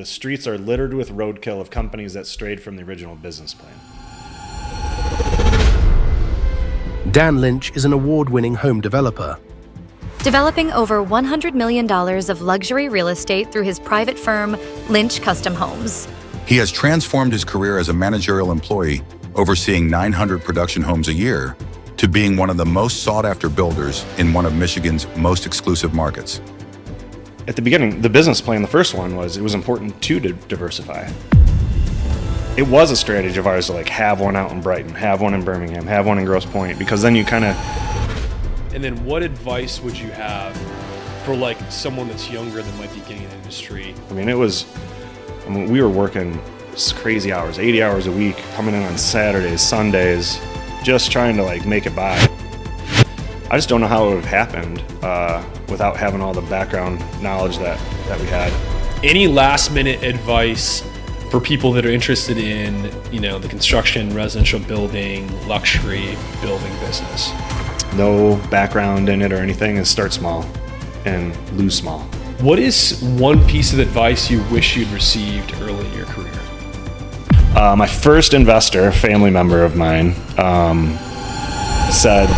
The streets are littered with roadkill of companies that strayed from the original business plan. Dan Lynch is an award-winning home developer. Developing over $100 million of luxury real estate through his private firm, Lynch Custom Homes. He has transformed his career as a managerial employee, overseeing 900 production homes a year, to being one of the most sought-after builders in one of Michigan's most exclusive markets. At the beginning, the business plan, the first one, was it was important to diversify. It was a strategy of ours to like have one out in Brighton, have one in Birmingham, have one in Grosse Pointe, because then you kind of... And then what advice would you have for like someone that's younger that might be getting in the industry? We were working crazy hours, 80 hours a week, coming in on Saturdays, Sundays, just trying to like make it by. I just don't know how it would have happened without having all the background knowledge that we had. Any last minute advice for people that are interested in, the construction, residential building, luxury building business? No background in it or anything, and start small and lose small. What is one piece of advice you wish you'd received early in your career? My first investor, a family member of mine, said,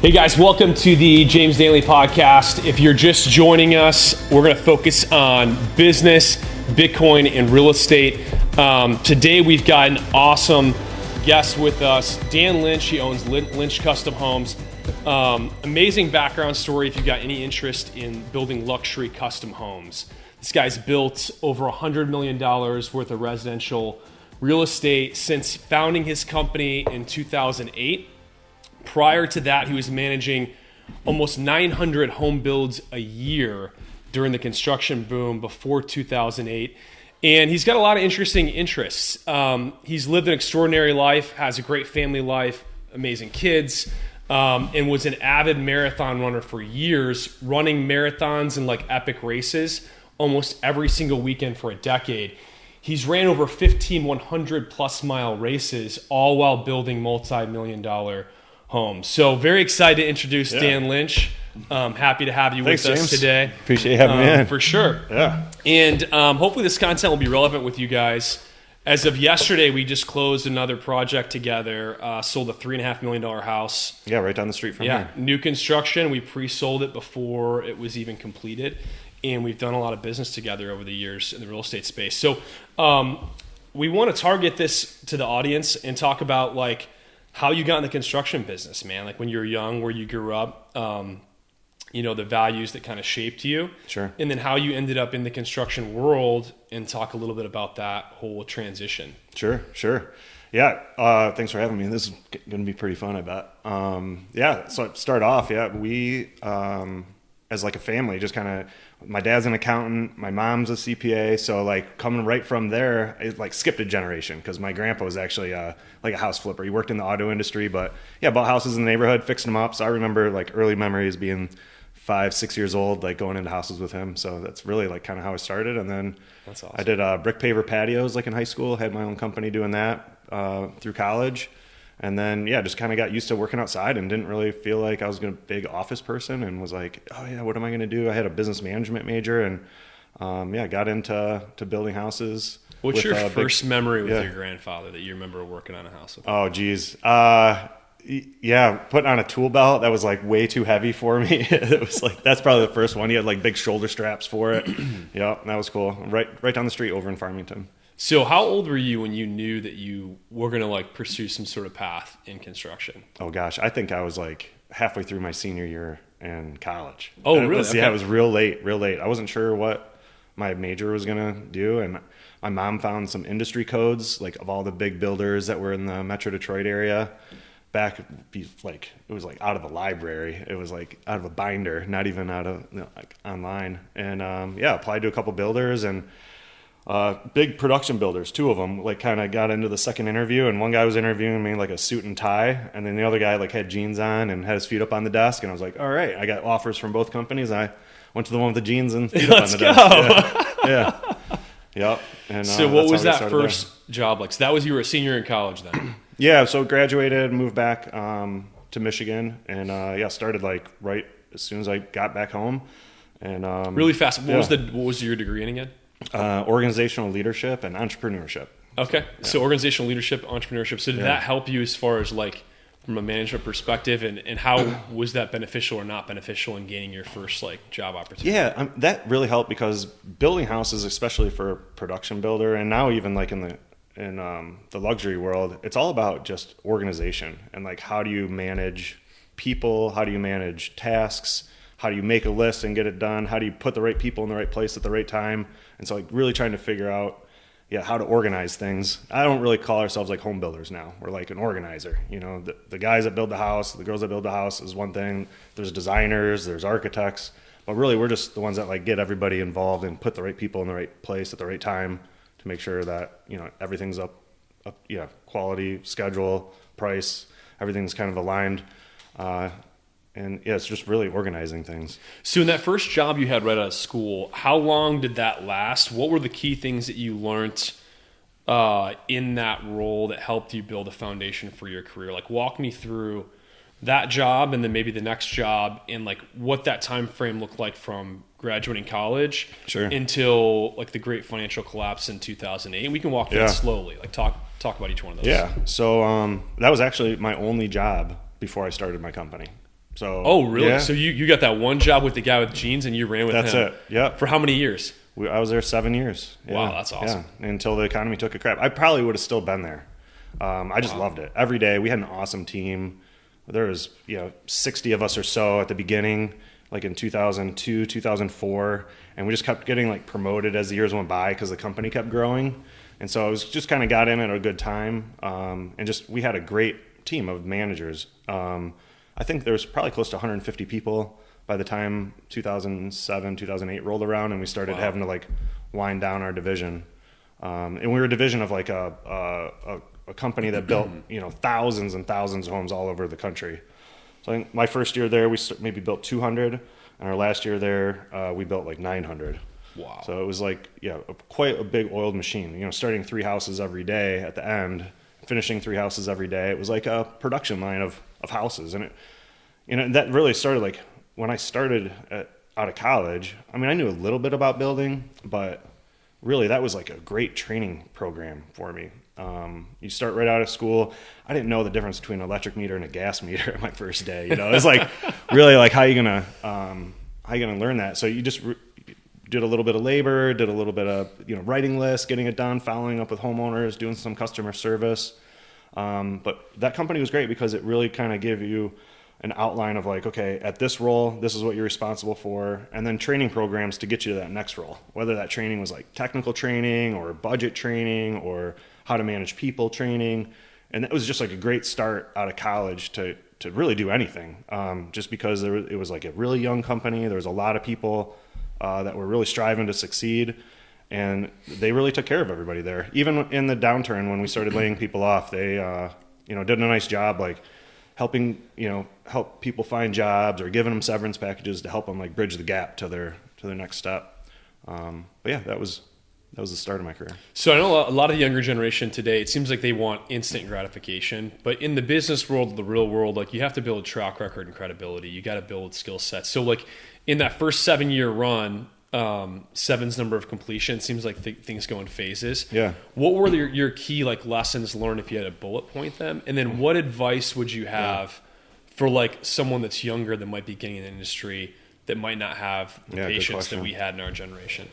Hey guys, welcome to the James Daly podcast. If you're just joining us, we're going to focus on business, Bitcoin, and real estate. Today we've got an awesome guest with us, Dan Lynch. He owns Lynch Custom Homes. Amazing background story if you've got any interest in building luxury custom homes. This guy's built over $100 million worth of residential real estate since founding his company in 2008. Prior to that, he was managing almost 900 home builds a year during the construction boom before 2008. And he's got a lot of interesting interests. He's lived an extraordinary life, has a great family life, amazing kids, and was an avid marathon runner for years, running marathons and like epic races almost every single weekend for a decade. He's ran over 15 100 plus mile races, all while building multi-million-dollar homes. So very excited to introduce Dan Lynch. Happy to have you with us today. Appreciate you having me in. For sure. Yeah. And hopefully this content will be relevant with you guys. As of yesterday, we just closed another project together, sold a $3.5 million house. Yeah, right down the street from here. New construction. We pre-sold it before it was even completed. And we've done a lot of business together over the years in the real estate space. So we want to target this to the audience and talk about like how you got in the construction business, man. Like when you were young, where you grew up, the values that kind of shaped you. Sure. And then how you ended up in the construction world, and talk a little bit about that whole transition. Sure. Yeah. Thanks for having me. This is going to be pretty fun, I bet. So to start off, we, as like a family, just kind of, my dad's an accountant, my mom's a CPA. So like coming right from there, it like skipped a generation because my grandpa was actually like a house flipper. He worked in the auto industry, but bought houses in the neighborhood, fixing them up. So I remember like early memories being 5-6 years old, like going into houses with him. So that's really like kind of how I started. And then that's awesome. I did brick paver patios like in high school, had my own company doing that through college. And then, just kind of got used to working outside and didn't really feel like I was a big office person, and was like, what am I going to do? I had a business management major, and got into building houses. What's your first memory with your grandfather that you remember working on a house with? Oh, geez. Putting on a tool belt that was like way too heavy for me. It was like, that's probably the first one. He had like big shoulder straps for it. Yeah, that was cool. Right down the street over in Farmington. So how old were you when you knew that you were going to like pursue some sort of path in construction? Oh gosh, I think I was like halfway through my senior year in college. Oh, really? Okay. Yeah, it was real late. I wasn't sure what my major was going to do, and my mom found some industry codes like of all the big builders that were in the Metro Detroit area. Back, like it was like out of the library. It was like out of a binder, not even out of like online. And applied to a couple builders and big production builders. Two of them like kind of got into the second interview, and one guy was interviewing me like a suit and tie, and then the other guy like had jeans on and had his feet up on the desk. And I was like, all right, I got offers from both companies. I went to the one with the jeans and feet up on the desk. Let's go. Yeah. Yep. And So what that's was how we that started first job like? So that was, you were a senior in college then? Yeah, so graduated, moved back to Michigan, and started like right as soon as I got back home. And Really fast. What was your degree in again? Organizational leadership and entrepreneurship. Okay. So organizational leadership, entrepreneurship. So did that help you as far as like from a management perspective, and how was that beneficial or not beneficial in gaining your first like job opportunity? Yeah, that really helped because building houses, especially for a production builder, and now even like in the luxury world, it's all about just organization and like how do you manage people, how do you manage tasks, how do you make a list and get it done, how do you put the right people in the right place at the right time, and so like really trying to figure out how to organize things. I don't really call ourselves like home builders now. We're like an organizer. You know, the guys that build the house, the girls that build the house is one thing. There's designers, there's architects, but really we're just the ones that like get everybody involved and put the right people in the right place at the right time to make sure that, you know, everything's up, quality, schedule, price, everything's kind of aligned. And it's just really organizing things. So in that first job you had right out of school, how long did that last? What were the key things that you learned in that role that helped you build a foundation for your career? Like walk me through that job and then maybe the next job and like what that time frame looked like from graduating college until like the great financial collapse in 2008. And we can walk through it slowly, like talk about each one of those. Yeah. So that was actually my only job before I started my company. So, oh, really? Yeah. So you got that one job with the guy with jeans and you ran with him? That's it. Yeah. For how many years? I was there 7 years. Yeah. Wow, that's awesome. Yeah. Until the economy took a crap. I probably would have still been there. I just loved it. Every day we had an awesome team. There was 60 of us or so at the beginning, like in 2002, 2004, and we just kept getting like promoted as the years went by because the company kept growing. And so it was just kind of got in at a good time, and just we had a great team of managers. I think there was probably close to 150 people by the time 2007, 2008 rolled around, and we started having to like wind down our division. And we were a division of like a company that built thousands and thousands of homes all over the country. So I think my first year there, we maybe built 200, and our last year there, we built like 900. Wow! So it was like quite a big oiled machine. You know, starting 3 houses every day at the end, finishing 3 houses every day. It was like a production line of houses, and that really started like when I started out of college. I mean, I knew a little bit about building, but really that was like a great training program for me. You start right out of school. I didn't know the difference between an electric meter and a gas meter at my first day. You know, it's like really like how you gonna learn that? So you just did a little bit of labor, did a little bit of writing lists, getting it done, following up with homeowners, doing some customer service. But that company was great because it really kind of gave you an outline of like, okay, at this role, this is what you're responsible for, and then training programs to get you to that next role. Whether that training was like technical training or budget training or how to manage people training. And it was just like a great start out of college to really do anything. Just because it was like a really young company. There was a lot of people that were really striving to succeed. And they really took care of everybody there. Even in the downturn when we started laying people off, they did a nice job like helping help people find jobs or giving them severance packages to help them like bridge the gap to their next step. But yeah, that was the start of my career. So I know a lot of the younger generation today, it seems like they want instant gratification, but in the business world, the real world, like you have to build a track record and credibility. You got to build skill sets. So like in that first 7-year run, 7's number of completion, it seems like things go in phases. Yeah. What were your key like lessons learned if you had to bullet point them? And then what advice would you have for like someone that's younger that might be getting in the industry that might not have the patience that we had in our generation?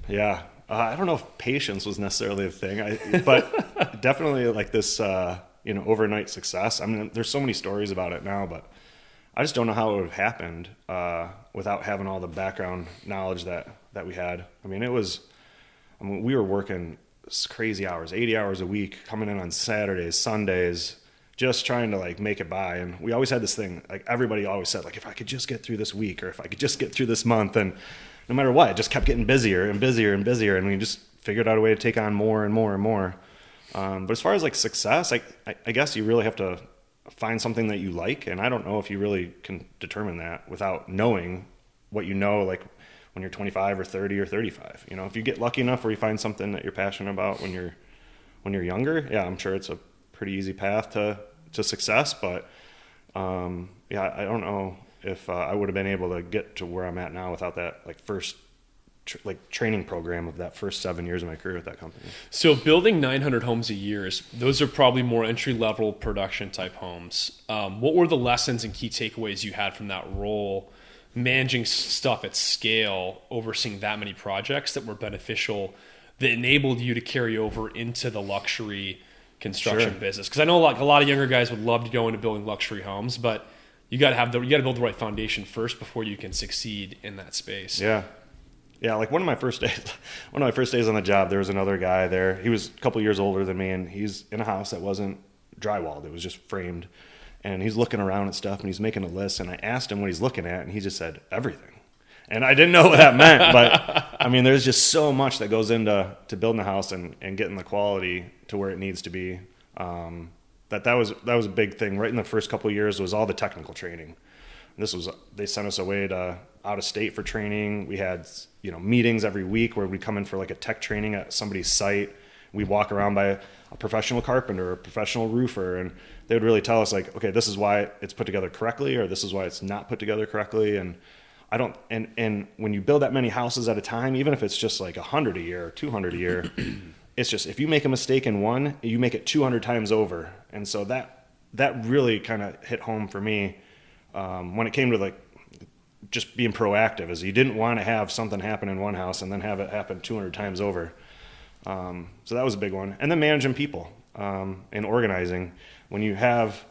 Yeah. I don't know if patience was necessarily a thing, but definitely like this, overnight success. I mean, there's so many stories about it now, but I just don't know how it would have happened without having all the background knowledge that we had. I mean, we were working crazy hours, 80 hours a week, coming in on Saturdays, Sundays, just trying to like make it by. And we always had this thing, like everybody always said, like if I could just get through this week or if I could just get through this month, and no matter what, it just kept getting busier and busier and busier, and we just figured out a way to take on more and more and more. But as far as like success, I guess you really have to find something that you like, and I don't know if you really can determine that without knowing what you know. Like when you're 25 or 30 or 35. You know, if you get lucky enough where you find something that you're passionate about when you're younger, yeah, I'm sure it's a pretty easy path to success. But yeah, I don't know if I would have been able to get to where I'm at now without that like first training program of that first 7 years of my career with that company. So building 900 homes a year, those are probably more entry-level production type homes. What were the lessons and key takeaways you had from that role, managing stuff at scale, overseeing that many projects that were beneficial, that enabled you to carry over into the luxury construction business? Because I know a lot of younger guys would love to go into building luxury homes, but you got to build the right foundation first before you can succeed in that space. Yeah, like one of my first days on the job, there was another guy there. He was a couple years older than me, and he's in a house that wasn't drywalled. It was just framed. And he's looking around at stuff, and he's making a list. And I asked him what he's looking at, and he just said, everything. And I didn't know what that meant. But, I mean, there's just so much that goes into building a house and getting the quality to where it needs to be. That was a big thing. Right in the first couple of years was all the technical training. They sent us away to out of state for training. We had, meetings every week where we'd come in for like a tech training at somebody's site. We'd walk around by a professional carpenter, a professional roofer, and they would really tell us like, okay, this is why it's put together correctly, or this is why it's not put together correctly. And and when you build that many houses at a time, even if it's just like 100 a year or 200 a year, it's just, if you make a mistake in one, you make it 200 times over. And so that really kind of hit home for me. When it came to like just being proactive, is you didn't want to have something happen in one house and then have it happen 200 times over. So that was a big one. And then managing people and organizing. When you have,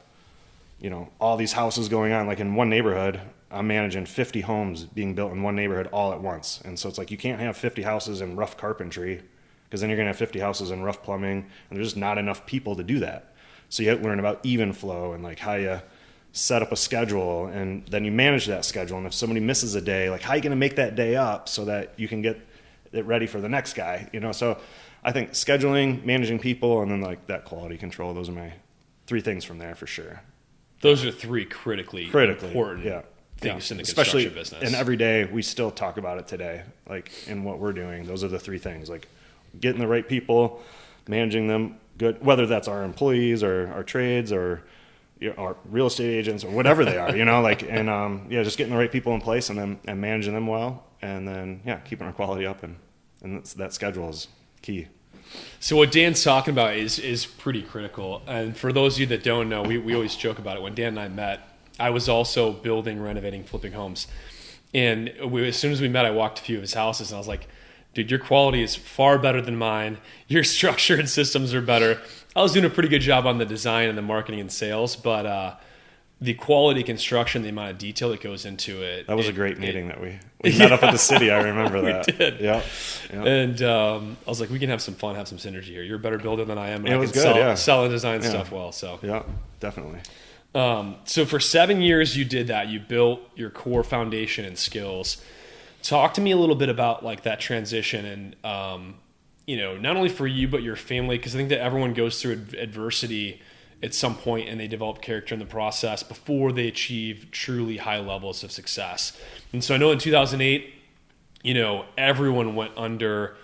all these houses going on, like in one neighborhood, I'm managing 50 homes being built in one neighborhood all at once. And so it's like, you can't have 50 houses in rough carpentry, because then you're going to have 50 houses in rough plumbing, and there's just not enough people to do that. So you have to learn about even flow and like how you set up a schedule, and then you manage that schedule. And if somebody misses a day, like how are you going to make that day up so that you can get it ready for the next guy? So I think scheduling, managing people, and then like that quality control, those are my three things from there for sure. Those are three critically important things in the construction business. And every day we still talk about it today, like in what we're doing. Those are the three things, like getting the right people, managing them good, whether that's our employees or our trades or our real estate agents or whatever they are, just getting the right people in place and managing them well, and then keeping our quality up, and that schedule is key. So what Dan's talking about is pretty critical. And for those of you that don't know, we always joke about it. When Dan and I met, I was also building, renovating, flipping homes. And as soon as we met, I walked a few of his houses, and I was like, dude, your quality is far better than mine. Your structure and systems are better. I was doing a pretty good job on the design and the marketing and sales, but the quality construction, the amount of detail that goes into it. That was a great meeting that we met up at the city. I remember that. We did. Yeah. And I was like, we can have some fun, have some synergy here. You're a better builder than I am. And it was good, sell and design stuff well. So yeah, definitely. So for 7 years you did that. You built your core foundation and skills. Talk to me a little bit about like that transition and, not only for you, but your family, because I think that everyone goes through adversity at some point and they develop character in the process before they achieve truly high levels of success. And so I know in 2008, everyone went under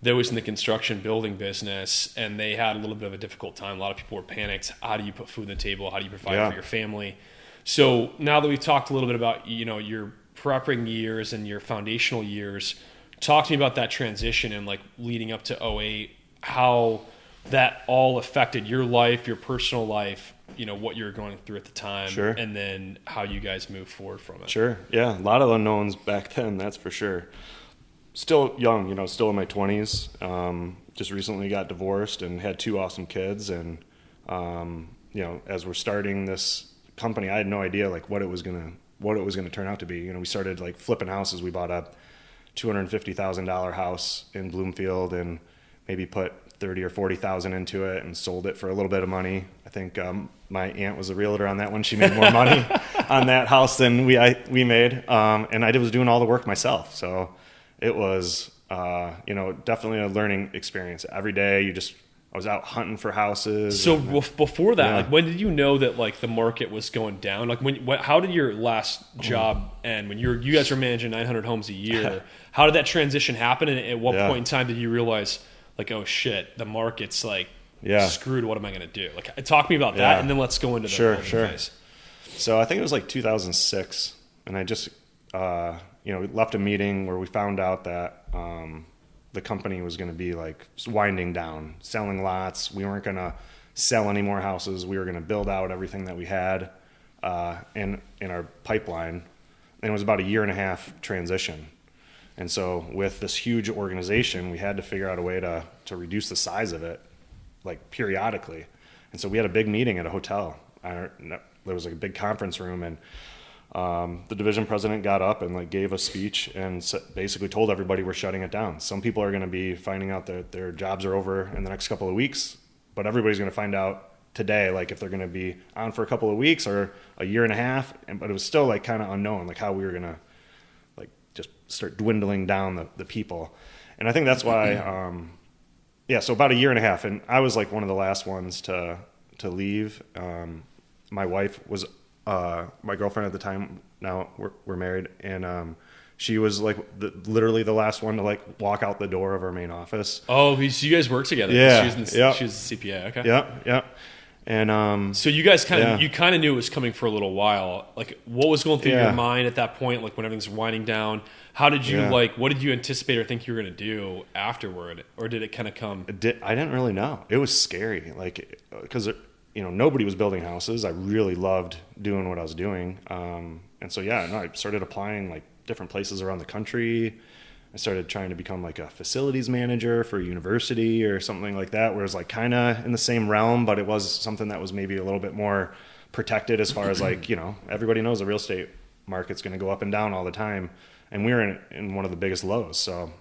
those in the construction building business, and they had a little bit of a difficult time. A lot of people were panicked. How do you put food on the table? How do you provide for your family? So now that we've talked a little bit about, your prepping years and your foundational years, talk to me about that transition and like leading up to 2008, how that all affected your life, your personal life, what you were going through at the time, Sure. and then how you guys move forward from it. Sure. Yeah. A lot of unknowns back then, that's for sure. Still young, still in my 20s. Just recently got divorced and had 2 awesome kids. And, as we're starting this company, I had no idea like what it was going to turn out to be. We started like flipping houses. We bought a $250,000 house in Bloomfield and maybe put $30,000 or $40,000 into it and sold it for a little bit of money. I think my aunt was a realtor on that one. She made more money on that house than we made, and I was doing all the work myself. So it was definitely a learning experience. Every day you just I was out hunting for houses. So before that, Yeah. like when did you know that like the market was going down? Like how did your last job end? When you guys were managing 900 homes a year, how did that transition happen? And at what point in time did you realize like, oh shit, the market's like screwed. What am I going to do? Like talk to me about that, and then let's go into the phase. So I think it was like 2006, and I just left a meeting where we found out that the company was going to be like winding down, selling lots. We weren't going to sell any more houses. We were going to build out everything that we had in our pipeline. And it was about a 1.5-year transition. And so with this huge organization, we had to figure out a way to reduce the size of it, like periodically. And so we had a big meeting at a hotel. There was like a big conference room, and the division president got up and like gave a speech and basically told everybody we're shutting it down. Some people are going to be finding out that their jobs are over in the next couple of weeks, but everybody's going to find out today, like if they're going to be on for a couple of weeks or a 1.5 years. But it was still like kind of unknown, like how we were going to like just start dwindling down the people. And I think that's why, so about a 1.5 years, and I was like one of the last ones to leave. My wife was my girlfriend at the time. Now we're married, and she was like literally the last one to like walk out the door of our main office. Oh, so you guys work together? Yeah, she was the CPA. Okay. Yeah. And so you guys kind of knew it was coming for a little while. Like, what was going through your mind at that point? Like when everything's winding down, how did you what did you anticipate or think you were going to do afterward, or did it kind of come? I didn't really know. It was scary, like because nobody was building houses. I really loved doing what I was doing. And so, I started applying like different places around the country. I started trying to become like a facilities manager for a university or something like that, where it was like kind of in the same realm, but it was something that was maybe a little bit more protected as far as like, everybody knows the real estate market's going to go up and down all the time. And we were in one of the biggest lows. So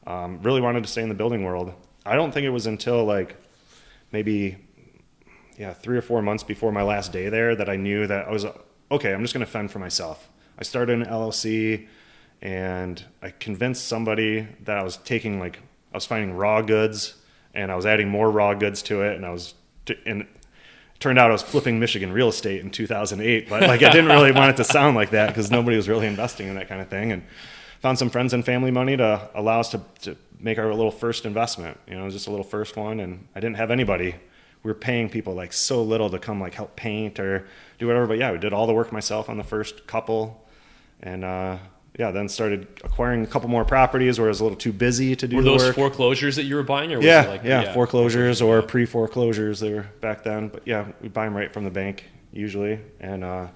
really wanted to stay in the building world. I don't think it was until like maybe 3 or 4 months before my last day there that I knew that I was, okay, I'm just going to fend for myself. I started an LLC, and I convinced somebody that I was finding raw goods, and I was adding more raw goods to it, and it turned out I was flipping Michigan real estate in 2008, but like I didn't really want it to sound like that because nobody was really investing in that kind of thing, and found some friends and family money to allow us to make our little first investment. It was just a little first one, and I didn't have anybody. We were paying people like so little to come like help paint or do whatever. But we did all the work myself on the first couple, and then started acquiring a couple more properties where I was a little too busy to do the work. Were those foreclosures that you were buying, or was it like foreclosures or pre-foreclosures? They were back then, but we buy them right from the bank usually, and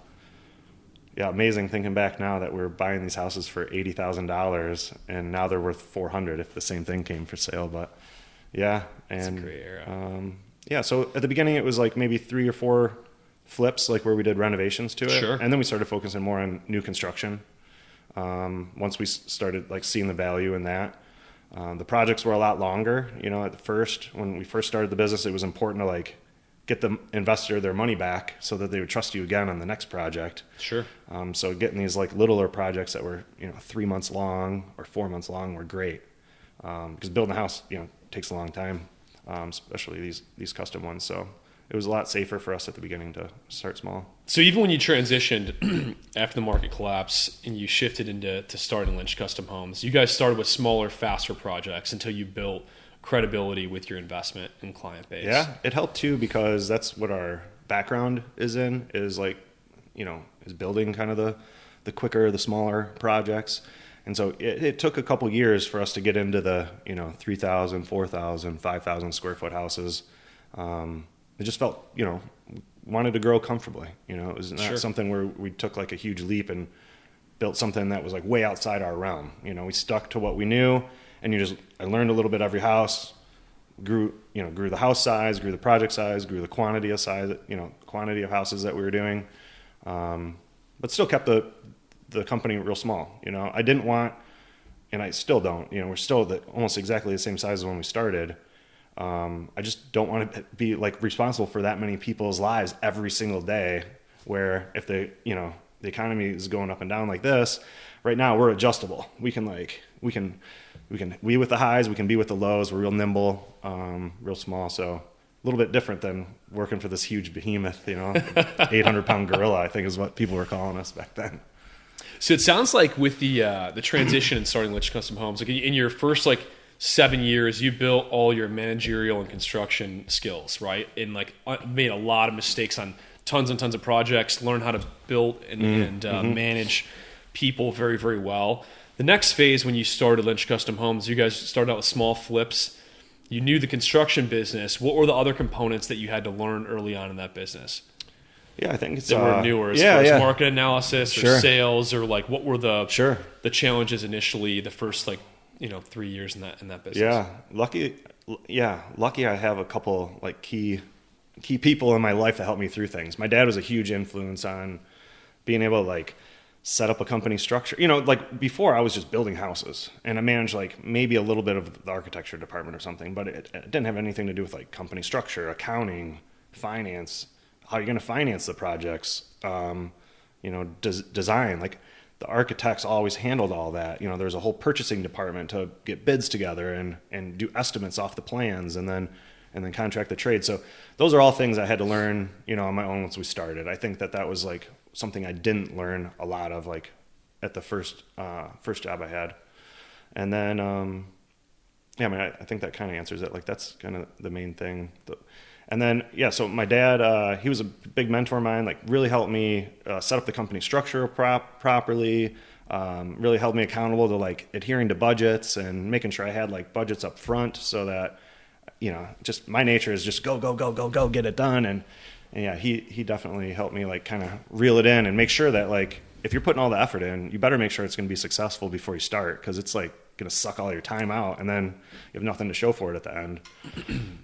amazing thinking back now that we're buying these houses for $80,000, and now they're worth $400,000 if the same thing came for sale. But it's a great era. So at the beginning it was like maybe 3 or 4 flips, like where we did renovations to it. Sure. And then we started focusing more on new construction. Once we started like seeing the value in that, the projects were a lot longer. At first, when we first started the business, it was important to like get the investor their money back so that they would trust you again on the next project. Sure. So getting these like littler projects that were 3 months long or 4 months long were great, because building a house takes a long time. Especially these custom ones. So it was a lot safer for us at the beginning to start small. So even when you transitioned after the market collapse and you shifted into starting Lynch Custom Homes, you guys started with smaller, faster projects until you built credibility with your investment and client base. Yeah, it helped too, because that's what our background is building kind of the quicker, the smaller projects. And so it took a couple years for us to get into the 3,000, 4,000, 5,000 square foot houses. It just felt wanted to grow comfortably. It was not something where we took like a huge leap and built something that was like way outside our realm. We stuck to what we knew, and I learned a little bit every house, grew the house size, grew the project size, grew the quantity of houses that we were doing, but still kept the company real small. I didn't want, and I still don't, we're still almost exactly the same size as when we started. I just don't want to be like responsible for that many people's lives every single day, where if the economy is going up and down like this right now we're adjustable. We can be with the highs, we can be with the lows. We're real nimble, real small. So a little bit different than working for this huge behemoth, 800-pound gorilla, I think is what people were calling us back then. So it sounds like with the transition and starting Lynch Custom Homes, like in your first 7 years, you built all your managerial and construction skills, right? And made a lot of mistakes on tons and tons of projects, learned how to build and manage people very, very well. The next phase, when you started Lynch Custom Homes, you guys started out with small flips. You knew the construction business. What were the other components that you had to learn early on in that business? Yeah, I think it's that were newer as far as market analysis or sales, or what were the challenges initially the first 3 years in that business? Lucky I have a couple key people in my life that helped me through things. My dad was a huge influence on being able to set up a company structure. Before I was just building houses, and I managed maybe a little bit of the architecture department or something, but it didn't have anything to do with company structure, accounting, finance, how you're going to finance the projects, design. The architects always handled all that. There's a whole purchasing department to get bids together and do estimates off the plans, and then contract the trade. So those are all things I had to learn, on my own once we started. I think that was something I didn't learn a lot of at the first job I had. And then, I think that kind of answers it. That's kind of the main thing. And then, so my dad, he was a big mentor of mine, really helped me set up the company structure properly, really held me accountable to adhering to budgets and making sure I had budgets up front, so that, just my nature is just go, get it done. And he definitely helped me kind of reel it in and make sure that if you're putting all the effort in, you better make sure it's going to be successful before you start, because it's going to suck all your time out, and then you have nothing to show for it at the end.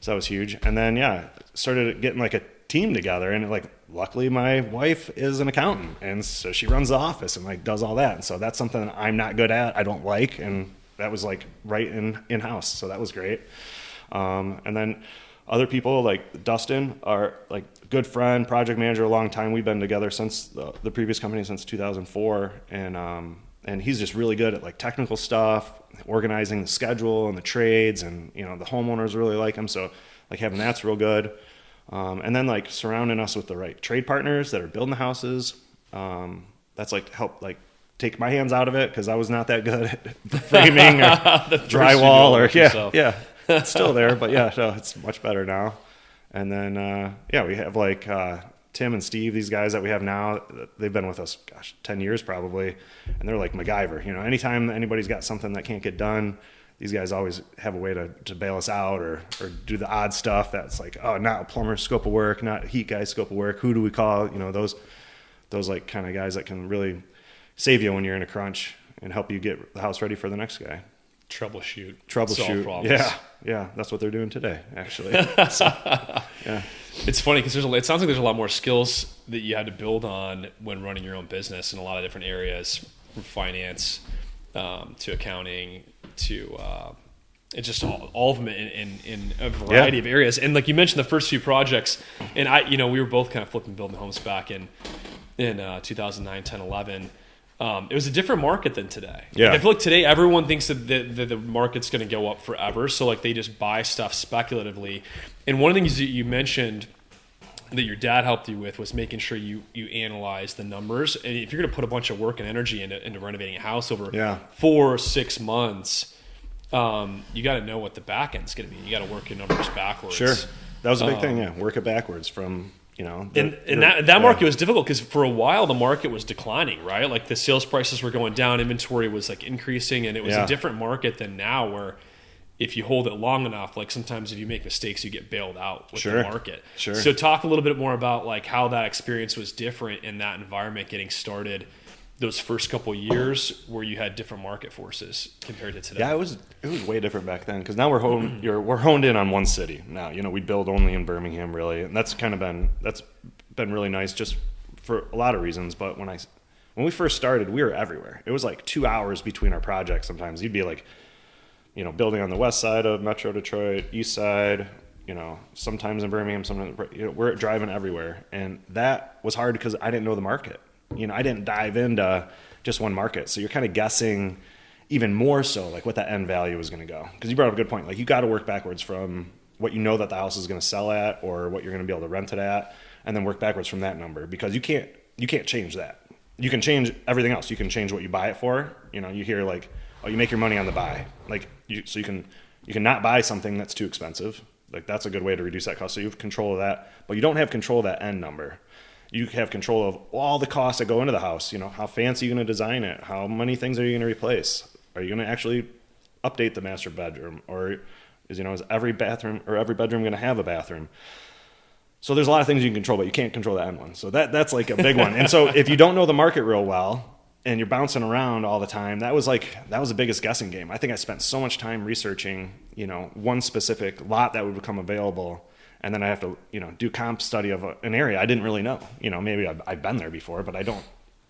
So that was huge. And then started getting a team together, and luckily my wife is an accountant, and so she runs the office and does all that. And so that's something that I'm not good at, I don't like, and that was right in-house. So that was great. And then other people like Dustin are good friend, project manager, a long time. We've been together since the previous company, since 2004. And he's just really good at technical stuff, organizing the schedule and the trades, and the homeowners really like him. So having that's real good. And then surrounding us with the right trade partners that are building the houses. That's helped take my hands out of it, because I was not that good at framing or drywall or it's still there, but it's much better now. And then we have Tim and Steve, these guys that we have now, they've been with us, 10 years probably, and they're like MacGyver. Anytime anybody's got something that can't get done, these guys always have a way to bail us out or do the odd stuff that's not a plumber's scope of work, not a heat guy's scope of work. Who do we call? Those kind of guys that can really save you when you're in a crunch and help you get the house ready for the next guy. Troubleshoot. Solve problems. Yeah, that's what they're doing today, actually. It's funny because it sounds like there's a lot more skills that you had to build on when running your own business in a lot of different areas, from finance to accounting to it's just all of them in a variety of areas. And you mentioned the first few projects, and we were both kind of flipping building homes back in 2009, 10, 11. It was a different market than today. I feel like today everyone thinks that the market's going to go up forever, so they just buy stuff speculatively. And one of the things that you mentioned that your dad helped you with was making sure you analyze the numbers. And if you're going to put a bunch of work and energy into renovating a house over 4 or 6 months, you got to know what the back end's going to be. You got to work your numbers backwards. Sure, that was a big thing. Work it backwards from. That market was difficult because for a while the market was declining, right? The sales prices were going down, inventory was increasing, and it was a different market than now, where if you hold it long enough, sometimes if you make mistakes, you get bailed out with the market. Sure. So talk a little bit more about how that experience was different in that environment getting started those first couple of years where you had different market forces compared to today. Yeah, it was way different back then, because now we're honed in on one city now. We build only in Birmingham, really, and that's been really nice just for a lot of reasons. But when we first started, we were everywhere. It was 2 hours between our projects. Sometimes you'd be building on the west side of Metro Detroit, east side, sometimes in Birmingham, sometimes we're driving everywhere, and that was hard because I didn't know the market. I didn't dive into just one market. So you're kind of guessing even more so like what that end value is going to go. Because you brought up a good point. Like you got to work backwards from what that the house is going to sell at or what you're going to be able to rent it at, and then work backwards from that number, because you can't change that. You can change everything else. You can change what you buy it for. You hear like, oh, you make your money on the buy. Like so you can not buy something that's too expensive. Like that's a good way to reduce that cost. So you have control of that, but you don't have control of that end number. You have control of all the costs that go into the house. How fancy you're going to design it. How many things are you going to replace? Are you going to actually update the master bedroom, or is every bathroom or every bedroom going to have a bathroom? So there's a lot of things you can control, but you can't control the end one. So that's like a big one. And so if you don't know the market real well and you're bouncing around all the time, that was the biggest guessing game. I think I spent so much time researching, one specific lot that would become available. And then I have to, do comp study of an area I didn't really know. Maybe I've been there before, but I don't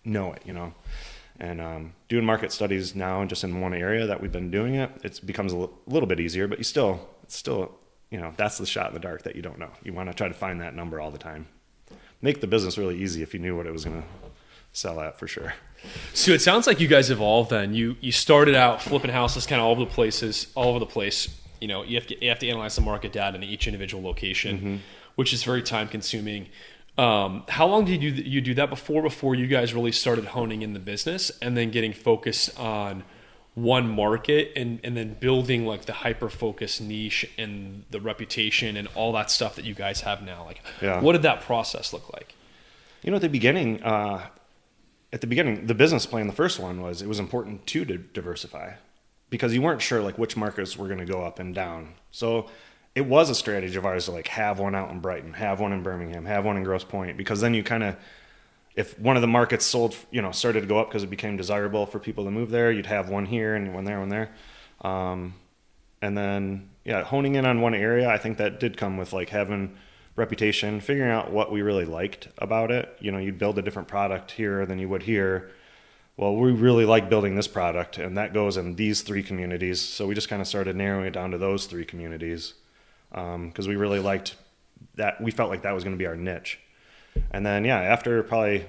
know it, And doing market studies now just in one area that we've been doing it becomes a little bit easier, but it's still, that's the shot in the dark that you don't know. You want to try to find that number all the time. Make the business really easy if you knew what it was going to sell at, for sure. So it sounds like you guys evolved then. You started out flipping houses kind of all over the place. You have to analyze the market data in each individual location, which is very time consuming. How long did you do that before you guys really started honing in the business and then getting focused on one market and then building like the hyper focused niche and the reputation and all that stuff that you guys have now? What did that process look like? At the beginning, the business plan, the first one was, it was important to diversify, because you weren't sure like which markets were going to go up and down. So it was a strategy of ours to like have one out in Brighton, have one in Birmingham, have one in Grosse Pointe, because then you kind of, if one of the markets started to go up because it became desirable for people to move there, you'd have one here and one there. And then, honing in on one area, I think that did come with like having reputation, figuring out what we really liked about it. You'd build a different product here than you would here. Well, we really like building this product, and that goes in these 3 communities. So we just kind of started narrowing it down to those 3 communities, because we really liked that. We felt like that was going to be our niche. And then, after probably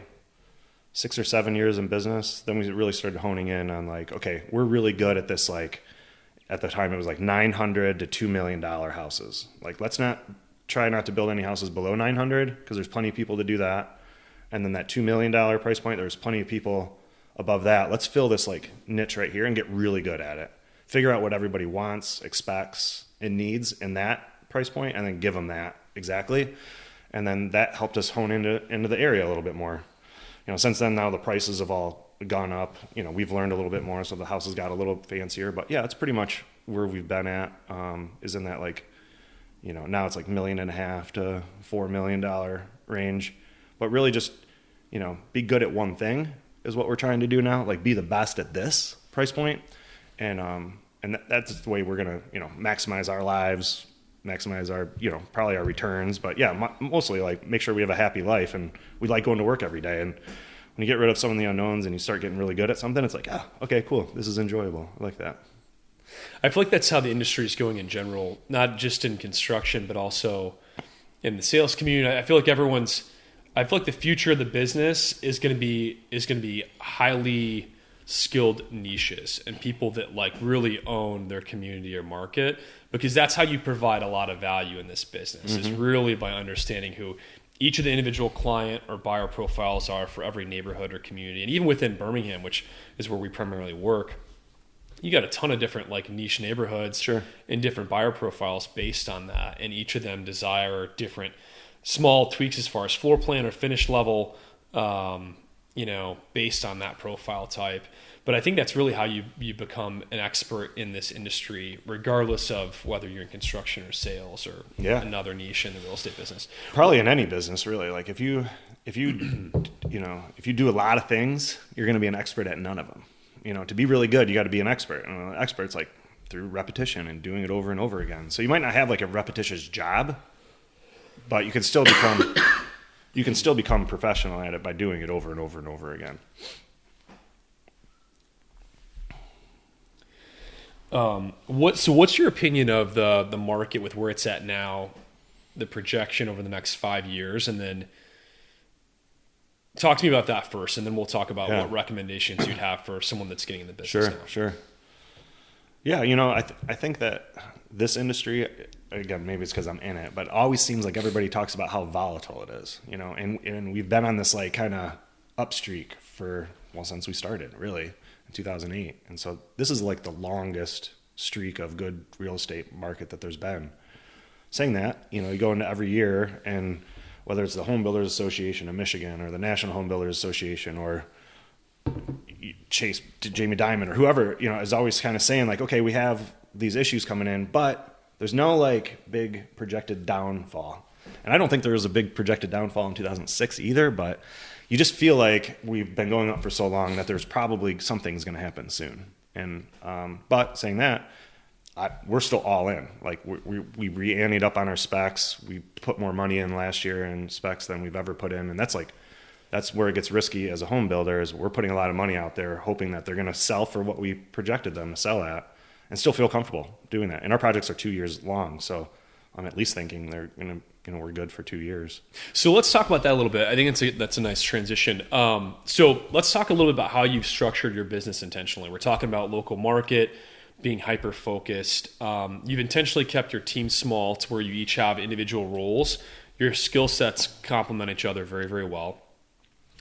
6 or 7 years in business, then we really started honing in on like, okay, we're really good at this. Like at the time, it was like $900 to $2 million houses. Like, let's try not to build any houses below 900, because there's plenty of people to do that. And then that $2 million price point, there's plenty of people above that. Let's fill this like niche right here and get really good at it. Figure out what everybody wants, expects, and needs in that price point, and then give them that exactly. And then that helped us hone into the area a little bit more. Since then, now the prices have all gone up. We've learned a little bit more, so the house has got a little fancier. But it's pretty much where we've been at, is in that like, now it's like $1.5 million to $4 million range. But really just, be good at one thing is what we're trying to do now. Like, be the best at this price point. And that's the way we're going to, maximize our lives, maximize our, probably our returns. But mostly like make sure we have a happy life, and we like going to work every day. And when you get rid of some of the unknowns and you start getting really good at something, it's like, okay, cool. This is enjoyable. I like that. I feel like that's how the industry is going in general, not just in construction, but also in the sales community. I feel like the future of the business is going to be highly skilled niches and people that like really own their community or market, because that's how you provide a lot of value in this business, is really by understanding who each of the individual client or buyer profiles are for every neighborhood or community. And even within Birmingham, which is where we primarily work, you got a ton of different like niche neighborhoods and different buyer profiles based on that. And each of them desire different small tweaks as far as floor plan or finish level, based on that profile type. But I think that's really how you become an expert in this industry, regardless of whether you're in construction or sales or another niche in the real estate business. Probably in any business, really. Like if you do a lot of things, you're going to be an expert at none of them. To be really good, you got to be an expert. And experts like through repetition and doing it over and over again. So you might not have like a repetitious job, but you can still become professional at it by doing it over and over and over again. What's your opinion of the market with where it's at now, the projection over the next 5 years, and then talk to me about that first, and then we'll talk about what recommendations you'd have for someone that's getting in the business now. Sure. Yeah, you know, I think that this industry, again, maybe it's because I'm in it, but it always seems like everybody talks about how volatile it is, you know, and we've been on this like kind of up streak since we started, really, in 2008. And so this is like the longest streak of good real estate market that there's been. Saying that, you know, you go into every year, and whether it's the Home Builders Association of Michigan or the National Home Builders Association or Jamie Dimon or whoever, you know, is always kind of saying like, okay, we have these issues coming in, but there's no like big projected downfall. And I don't think there was a big projected downfall in 2006 either, but you just feel like we've been going up for so long that there's probably something's going to happen soon. And, but saying that, we're still all in. Like we re-anteed up on our specs. We put more money in last year in specs than we've ever put in. And that's where it gets risky as a home builder, is we're putting a lot of money out there hoping that they're going to sell for what we projected them to sell at and still feel comfortable doing that. And our projects are 2 years long. So I'm at least thinking they're going to, we're good for 2 years. So let's talk about that a little bit. I think that's a nice transition. So let's talk a little bit about how you've structured your business intentionally. We're talking about local market, being hyper-focused. You've intentionally kept your team small to where you each have individual roles. Your skill sets complement each other very, very well.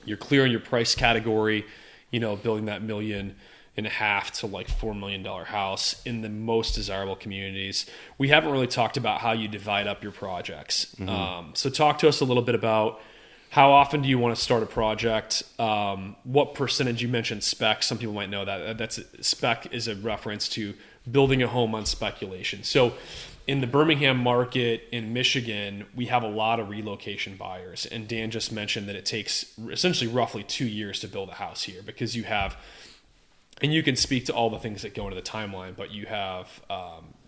You're clear in your price category, you know, building that $1.5 million to like $4 million house in the most desirable communities. We haven't really talked about how you divide up your projects. So talk to us a little bit about how often do you want to start a project? What percentage? You mentioned spec. Some people might know that. Spec is a reference to building a home on speculation. So in the Birmingham market in Michigan, we have a lot of relocation buyers. And Dan just mentioned that it takes essentially roughly 2 years to build a house here, because you have, and you can speak to all the things that go into the timeline, but you have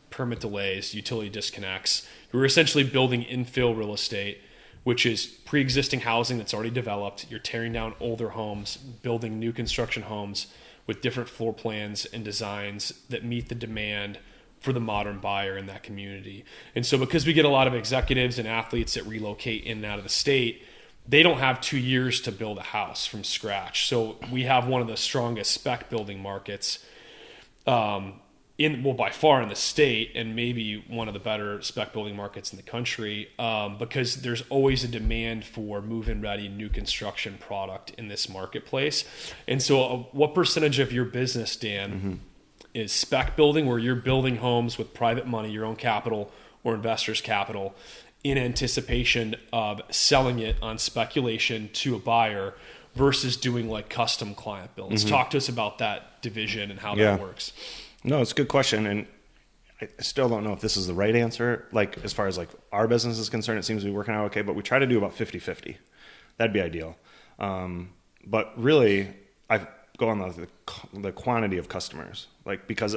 permit delays, utility disconnects. You're essentially building infill real estate, which is pre-existing housing that's already developed. You're tearing down older homes, building new construction homes with different floor plans and designs that meet the demand for the modern buyer in that community. And so because we get a lot of executives and athletes that relocate in and out of the state, they don't have 2 years to build a house from scratch. So we have one of the strongest spec building markets by far in the state, and maybe one of the better spec building markets in the country, because there's always a demand for move-in ready new construction product in this marketplace. And so what percentage of your business, Dan, is spec building, where you're building homes with private money, your own capital or investors' capital, in anticipation of selling it on speculation to a buyer, versus doing like custom client builds? Talk to us about that division and how that works. No, it's a good question. And I still don't know if this is the right answer. Like, as far as like our business is concerned, it seems to be working out okay, but we try to do about 50-50. That'd be ideal. But really, I go on the quantity of customers. Like, because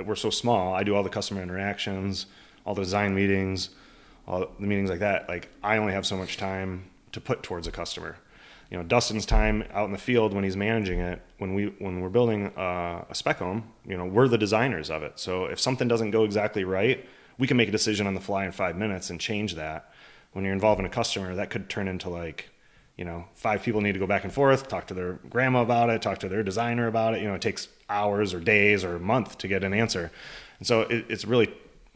we're so small, I do all the customer interactions, all the design meetings, all the meetings like that. Like, I only have so much time to put towards a customer. You know, Dustin's time out in the field when he's managing it, when we're building a spec home, you know, we're the designers of it. So if something doesn't go exactly right, we can make a decision on the fly in 5 minutes and change that. When you're involving a customer, that could turn into like, you know, 5 people need to go back and forth, talk to their grandma about it, talk to their designer about it. You know, it takes hours or days or a month to get an answer. And so it's really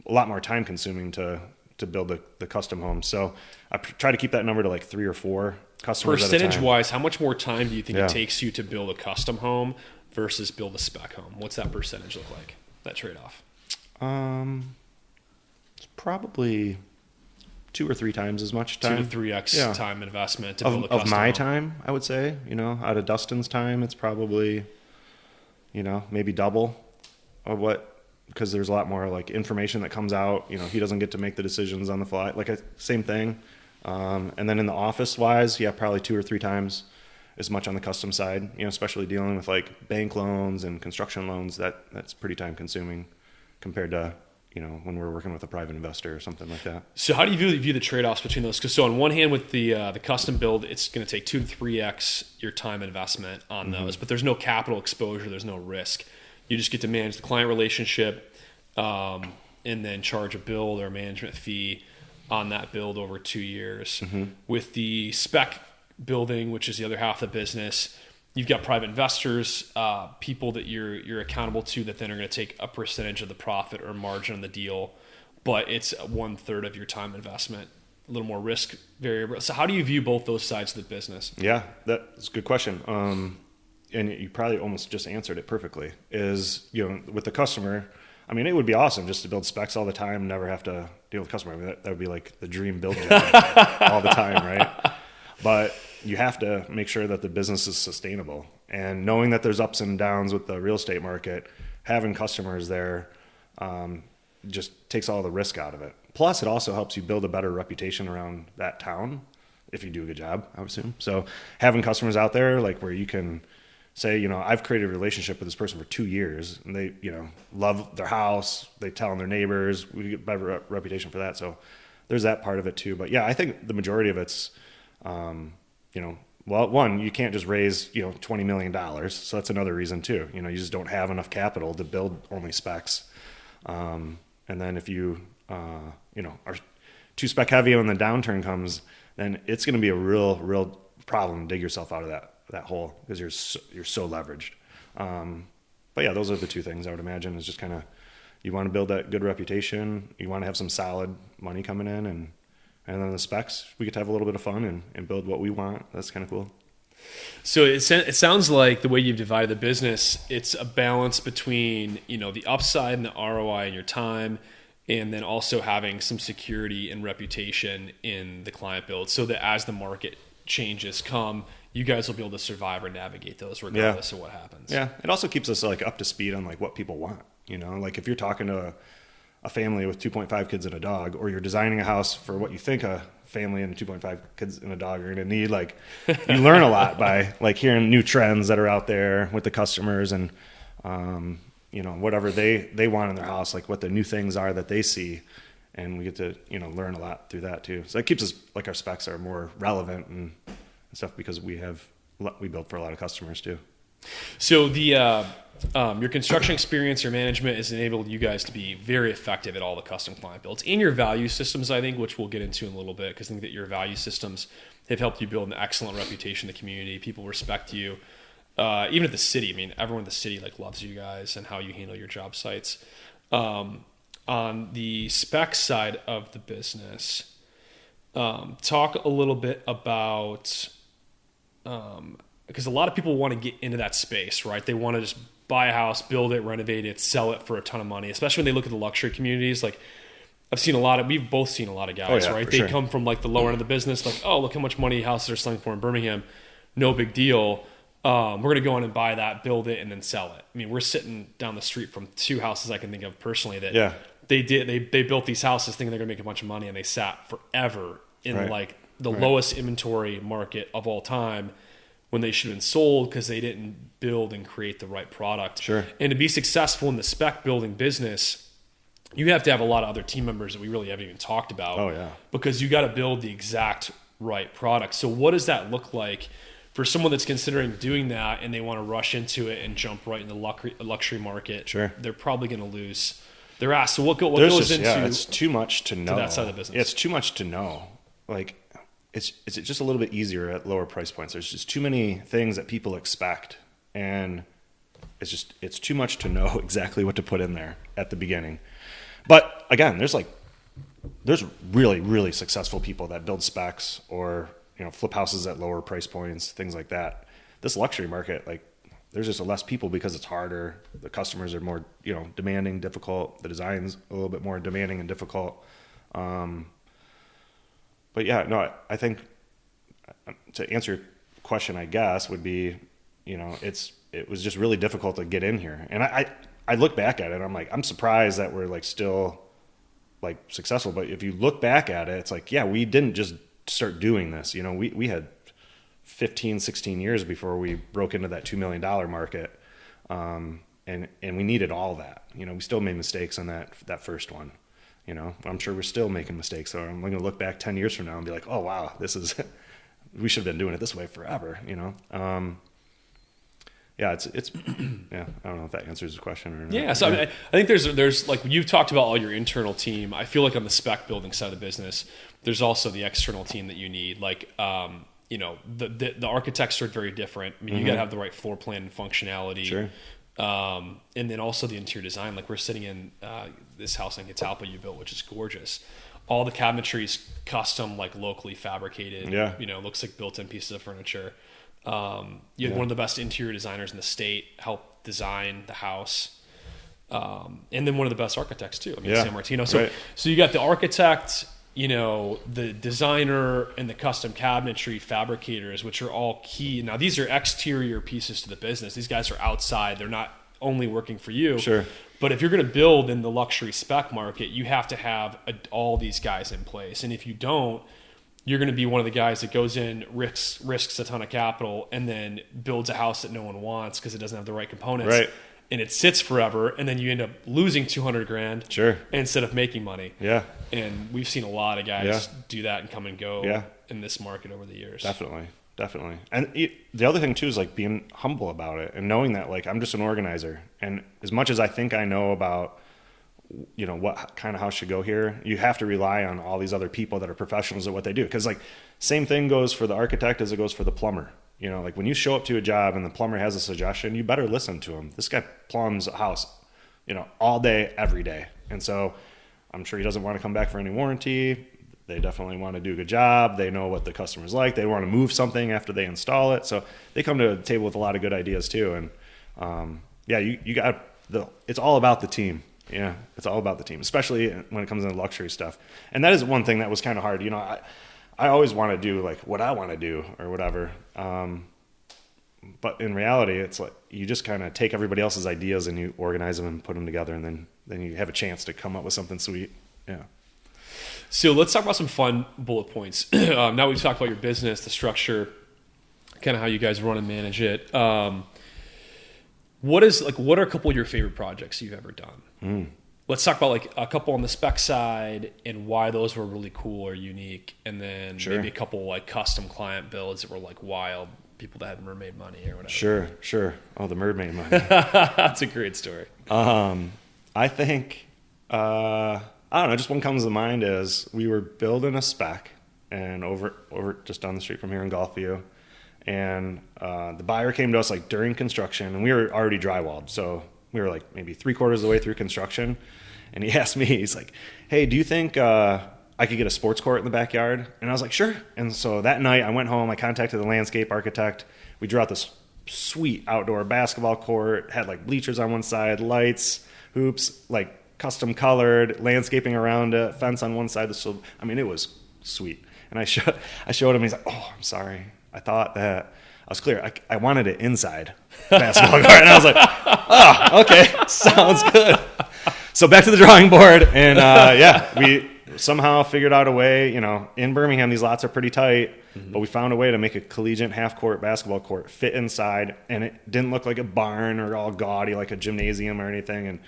a lot more time consuming to build the custom home. So I try to keep that number to like 3 or 4 customers at a time. Percentage-wise, how much more time do you think it takes you to build a custom home versus build a spec home? What's that percentage look like, that trade-off? It's probably 2 or 3 times as much time. 2 to 3x time investment to build a custom of my home. time, I would say. You know, out of Dustin's time, it's probably, you know, maybe double of what, because there's a lot more like information that comes out. You know, he doesn't get to make the decisions on the fly. Like, same thing. And then in the office wise, probably 2 or 3 times as much on the custom side, you know, especially dealing with like bank loans and construction loans. That's pretty time consuming compared to, you know, when we're working with a private investor or something like that. So how do you view the trade-offs between those? Because so on one hand, with the custom build, it's going to take 2 to 3x your time investment on those, but there's no capital exposure, there's no risk. You just get to manage the client relationship, and then charge a build or a management fee on that build over 2 years. With the spec building, which is the other half of the business. You've got private investors, people that you're accountable to that then are going to take a percentage of the profit or margin on the deal, but it's 1/3 of your time investment, a little more risk variable. So how do you view both those sides of the business? Yeah, that's a good question. And you probably almost just answered it perfectly. Is, with the customer, I mean, it would be awesome just to build specs all the time, never have to deal with customer. I mean, that would be like the dream build job all the time, right? But you have to make sure that the business is sustainable. And knowing that there's ups and downs with the real estate market, having customers there just takes all the risk out of it. Plus, it also helps you build a better reputation around that town if you do a good job, I would assume. So having customers out there, like where you can say, I've created a relationship with this person for 2 years, and they, love their house, they tell their neighbors, we get better reputation for that. So there's that part of it too. But yeah, I think the majority of it's, well, one, you can't just raise, $20 million. So that's another reason too. You just don't have enough capital to build only specs. And then if you, are too spec heavy when the downturn comes, then it's going to be a real problem to dig yourself out of that hole because you're so leveraged. But yeah, those are the two things I would imagine is just kind of, you want to build that good reputation. You want to have some solid money coming in, and then the specs, we get to have a little bit of fun and build what we want. That's kind of cool. So it sounds like the way you've divided the business, it's a balance between, the upside and the ROI in your time, and then also having some security and reputation in the client build so that as the market changes come, you guys will be able to survive or navigate those regardless of what happens. Yeah. It also keeps us like up to speed on like what people want, like if you're talking to a family with 2.5 kids and a dog, or you're designing a house for what you think a family and 2.5 kids and a dog are going to need, like you learn a lot by like hearing new trends that are out there with the customers and, whatever they want in their house, like what the new things are that they see. And we get to, learn a lot through that too. So that keeps us, like our specs are more relevant and stuff because we build for a lot of customers too. So the your construction experience, your management has enabled you guys to be very effective at all the custom client builds and your value systems, I think, which we'll get into in a little bit, because I think that your value systems have helped you build an excellent reputation in the community. People respect you. Even at the city, I mean, everyone in the city loves you guys and how you handle your job sites. On the spec side of the business, talk a little bit about, because a lot of people want to get into that space, right? They want to just buy a house, build it, renovate it, sell it for a ton of money, especially when they look at the luxury communities. Like we've both seen a lot of guys, right? They come from like the lower end of the business, like, oh, look how much money houses are selling for in Birmingham. No big deal. We're going to go in and buy that, build it, and then sell it. I mean, we're sitting down the street from 2 houses I can think of personally that they built these houses thinking they're going to make a bunch of money, and they sat forever in like the lowest inventory market of all time when they should have been sold because they didn't build and create the right product. Sure. And to be successful in the spec building business, you have to have a lot of other team members that we really haven't even talked about. Oh, yeah. Because you got to build the exact right product. So what does that look like for someone that's considering doing that and they want to rush into it and jump right in the luxury market? Sure. They're probably going to lose their ass. So what goes into it's too much to know. that side of the business? It's too much to know. Like, it's just a little bit easier at lower price points. There's just too many things that people expect, and it's too much to know exactly what to put in there at the beginning. But again, there's really, really successful people that build specs or flip houses at lower price points, things like that. This luxury market, like, there's just less people because it's harder. The customers are more demanding, difficult. The design's a little bit more demanding and difficult. But yeah, no, I think to answer your question, I guess, would be, it was just really difficult to get in here. And I look back at it, I'm like, I'm surprised that we're like still like successful. But if you look back at it, it's like, yeah, we didn't just start doing this. We had 15, 16 years before we broke into that $2 million market. And we needed all that. We still made mistakes on that first one. I'm sure we're still making mistakes. So I'm going to look back 10 years from now and be like, oh, wow, we should have been doing it this way forever, Yeah, it's yeah, I don't know if that answers the question or not. Yeah, so I think there's like, you've talked about all your internal team. I feel like on the spec building side of the business, there's also the external team that you need. Like, the architects are very different. I mean, you got to have the right floor plan and functionality. Sure. And then also the interior design. Like we're sitting in this house in Catalpa you built, which is gorgeous. All the cabinetry is custom, like locally fabricated. Yeah. Looks like built-in pieces of furniture. You have one of the best interior designers in the state help design the house. And then one of the best architects too. I mean, San Martino. So you got the architect, the designer, and the custom cabinetry fabricators, which are all key. Now, these are exterior pieces to the business. These guys are outside. They're not only working for you. Sure. But if you're going to build in the luxury spec market, you have to have all these guys in place. And if you don't, you're going to be one of the guys that goes in, risks a ton of capital, and then builds a house that no one wants because it doesn't have the right components. Right. And it sits forever, and then you end up losing $200,000 Sure. instead of making money. Yeah. And we've seen a lot of guys do that and come and go in this market over the years. Definitely. And the other thing too is like being humble about it and knowing that like I'm just an organizer, and as much as I think I know about what kind of house should go here, you have to rely on all these other people that are professionals at what they do. Because like same thing goes for the architect as it goes for the plumber. Like when you show up to a job and the plumber has a suggestion, you better listen to him. This guy plumbs a house, all day, every day. And so I'm sure he doesn't want to come back for any warranty. They definitely want to do a good job. They know what the customer's like. They want to move something after they install it. So they come to the table with a lot of good ideas too. And you got it's all about the team. Yeah, it's all about the team, especially when it comes into luxury stuff. And that is one thing that was kind of hard. I always want to do like what I want to do or whatever. But in reality, it's like you just kind of take everybody else's ideas and you organize them and put them together, and then you have a chance to come up with something sweet. Yeah. So let's talk about some fun bullet points. Now we've talked about your business, the structure, kind of how you guys run and manage it. What are a couple of your favorite projects you've ever done? Let's talk about like a couple on the spec side and why those were really cool or unique, and then maybe a couple like custom client builds that were like wild, people that had mermaid money or whatever. Sure. Oh, the mermaid money. That's a great story. I think I don't know, just one comes to mind is we were building a spec and over just down the street from here in Gulfview, and the buyer came to us like during construction, and we were already drywalled, so we were like maybe 3/4 of the way through construction, and he asked me, he's like, hey, do you think I could get a sports court in the backyard? And I was like, sure. And so that night I went home, I contacted the landscape architect, we drew out this sweet outdoor basketball court, had like bleachers on one side, lights, hoops, like custom colored, landscaping around it, fence on one side. It was sweet. And I showed him, he's like, oh, I'm sorry. I thought that I was clear. I wanted it inside basketball court. And I was like, oh, okay, sounds good. So back to the drawing board. And we somehow figured out a way, in Birmingham, these lots are pretty tight, but we found a way to make a collegiate half-court basketball court fit inside. And it didn't look like a barn or all gaudy like a gymnasium or anything. And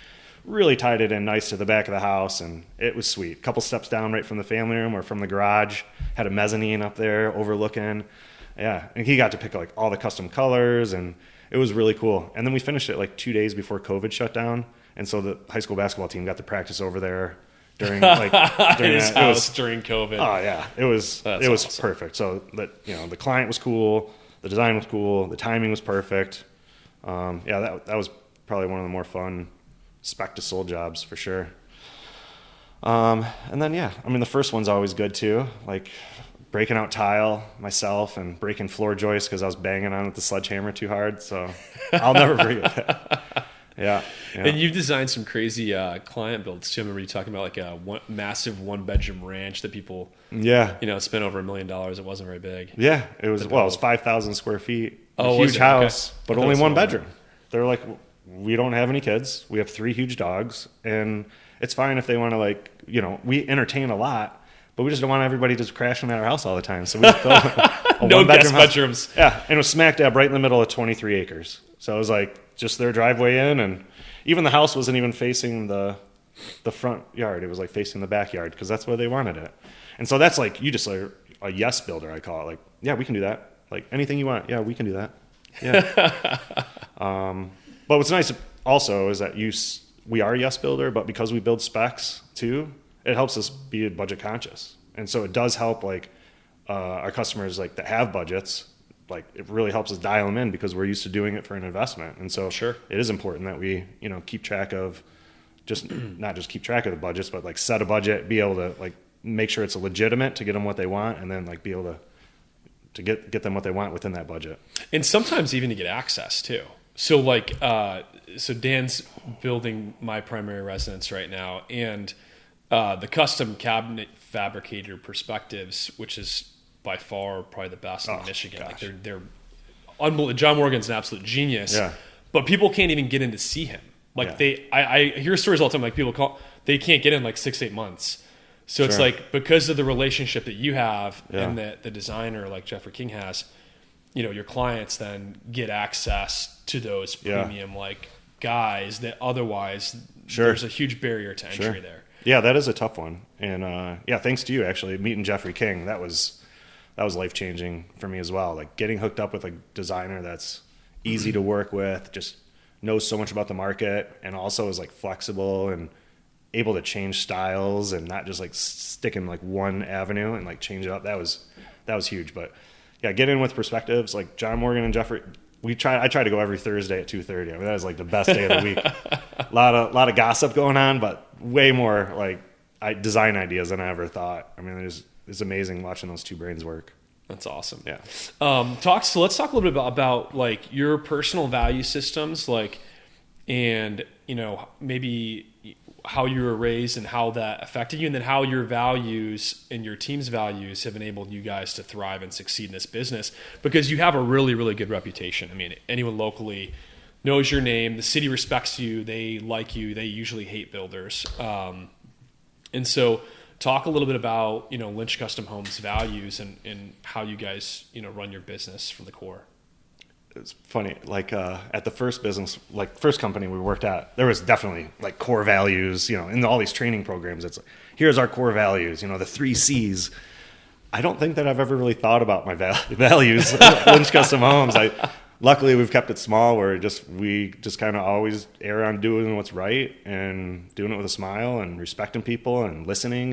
really tied it in nice to the back of the house, and it was sweet. A couple steps down right from the family room or from the garage, had a mezzanine up there overlooking. Yeah, and he got to pick like all the custom colors, and it was really cool. And then we finished it like 2 days before COVID shut down, and so the high school basketball team got to practice over there during his house during COVID. Oh yeah, it was awesome. Perfect. So that the client was cool, the design was cool, the timing was perfect. That was probably one of the more fun spec to sold jobs for sure. And then the first one's always good too, like breaking out tile myself and breaking floor joists because I was banging on it with the sledgehammer too hard, so I'll never forget that. Yeah. And you've designed some crazy client builds too. I remember you talking about like a massive 1-bedroom ranch that people spent over $1 million. It wasn't very big. Yeah, it was 5,000 square feet, huge house, okay. But only one bedroom. They're like, we don't have any kids. We have 3 huge dogs, and it's fine if they want to we entertain a lot, but we just don't want everybody just crashing at our house all the time. So we just built a no guest bedrooms. Yeah, and it was smack dab right in the middle of 23 acres. So it was like just their driveway in, and even the house wasn't even facing the front yard. It was like facing the backyard because that's where they wanted it. And so that's like, you just like a yes builder, I call it. Like, yeah, we can do that. Like anything you want. Yeah, we can do that. Yeah. But what's nice also is that we are a yes builder, but because we build specs too, it helps us be budget conscious. And so it does help like our customers like that have budgets, like it really helps us dial them in because we're used to doing it for an investment. And so Sure. it is important that we, keep track of not just keep track of the budgets, but like set a budget, be able to like make sure it's legitimate to get them what they want, and then like be able to get them what they want within that budget. And sometimes even to get access too. So like, so Dan's building my primary residence right now, and the custom cabinet fabricator Perspectives, which is by far probably the best in Michigan. Gosh. Like they're unbelievable. John Morgan's an absolute genius. Yeah. But people can't even get in to see him. Like Yeah. I hear stories all the time. Like people they can't get in like 6-8 months. So it's Sure. like, because of the relationship that you have Yeah. and that the designer like Jeffrey King has, your clients then get access to those premium like guys that otherwise Sure. there's a huge barrier to entry Sure. there. Yeah, that is a tough one. And thanks to you actually meeting Jeffrey King, that was life-changing for me as well. Like getting hooked up with a designer that's easy to work with, just knows so much about the market, and also is like flexible and able to change styles and not just like stick in like one avenue and like change it up. That was huge. But yeah, get in with Perspectives, like John Morgan and Jeffrey. I try to go every Thursday at 2:30. I mean, that is like the best day of the week. A lot of gossip going on, but way more like design ideas than I ever thought. I mean, it's amazing watching those two brains work. That's awesome. Yeah. So let's talk a little bit about like your personal value systems, like, and maybe how you were raised and how that affected you, and then how your values and your team's values have enabled you guys to thrive and succeed in this business, because you have a really, really good reputation. I mean, anyone locally knows your name. The city respects you. They like you. They usually hate builders. And so talk a little bit about, Lynch Custom Homes values and how you guys, run your business from the core. It's funny, like at the first company we worked at, there was definitely like core values, in all these training programs. It's like, here's our core values, the 3 C's. I don't think that I've ever really thought about my values at Lynch Custom Homes. Luckily we've kept it small, where we just kind of always err on doing what's right and doing it with a smile and respecting people and listening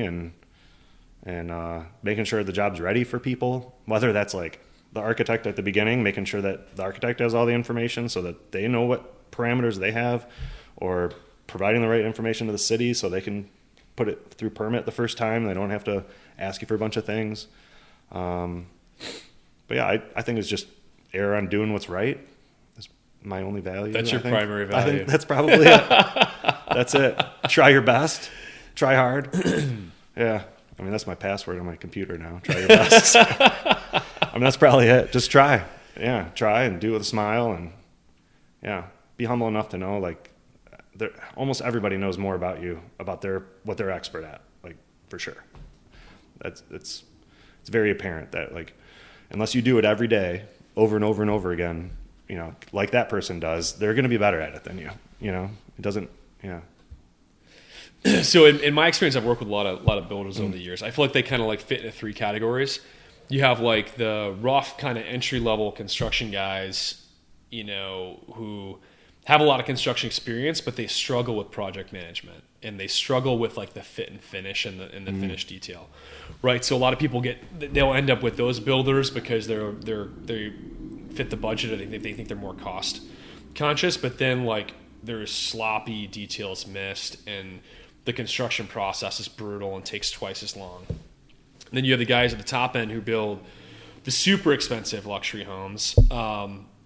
and making sure the job's ready for people, whether that's like the architect at the beginning, making sure that the architect has all the information so that they know what parameters they have, or providing the right information to the city so they can put it through permit the first time. They don't have to ask you for a bunch of things. But yeah, I think it's just err on doing what's right. That's my only value. That's your primary value. I think that's probably it. That's it. Try your best. Try hard. Yeah. I mean, that's my password on my computer now. Try your best. I mean, that's probably it. Just try. Yeah, try and do it with a smile, and yeah, be humble enough to know like almost everybody knows more about you, about what they're expert at, like for sure. It's very apparent that like unless you do it every day, over and over and over again, like that person does, they're going to be better at it than you. It doesn't. Yeah. So in my experience, I've worked with a lot of builders over the years. I feel like they kind of like fit into 3 categories. You have like the rough kind of entry level construction guys, who have a lot of construction experience, but they struggle with project management, and they struggle with like the fit and finish and the finish detail, right? So a lot of people they'll end up with those builders because they fit the budget, or they think they're more cost conscious, but then like there's sloppy details missed, and the construction process is brutal and takes twice as long. And then you have the guys at the top end who build the super expensive luxury homes.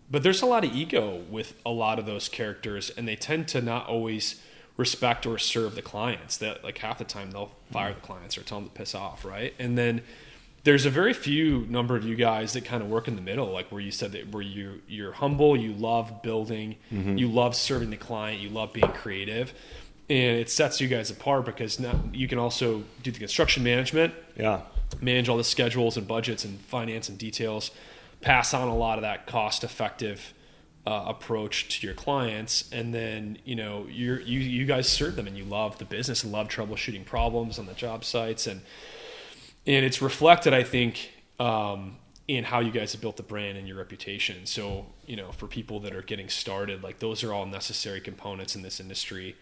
But there's a lot of ego with a lot of those characters, and they tend to not always respect or serve the clients. That like half the time they'll fire the clients or tell them to piss off, right? And then there's a very few number of you guys that kind of work in the middle, like where you said that where you're humble, you love building, you love serving the client, you love being creative. And it sets you guys apart because now you can also do the construction management, manage all the schedules and budgets and finance and details, pass on a lot of that cost-effective approach to your clients, and then you guys serve them, and you love the business and love troubleshooting problems on the job sites, and it's reflected, I think, in how you guys have built the brand and your reputation. So for people that are getting started, like those are all necessary components in this industry.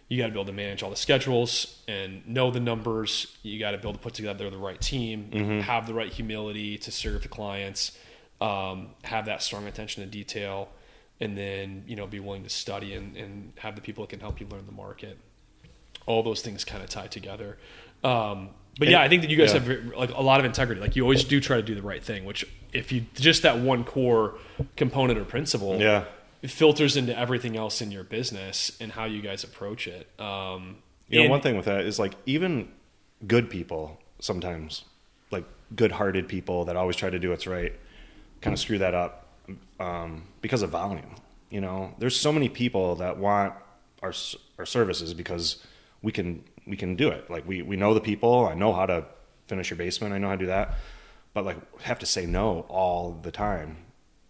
you got to be able to manage all the schedules and know the numbers. You got to be able to put together the right team, have the right humility to serve the clients, have that strong attention to detail, and then, be willing to study and have the people that can help you learn the market. All those things kind of tie together. But yeah, I think that you guys have like a lot of integrity. Like you always do try to do the right thing, which if you just that one core component or principle, it filters into everything else in your business and how you guys approach it. One thing with that is like even good people sometimes, like good-hearted people that always try to do what's right, kind of screw that up because of volume. There's so many people that want our services because we can do it. Like we know the people. I know how to finish your basement. I know how to do that. But like have to say no all the time,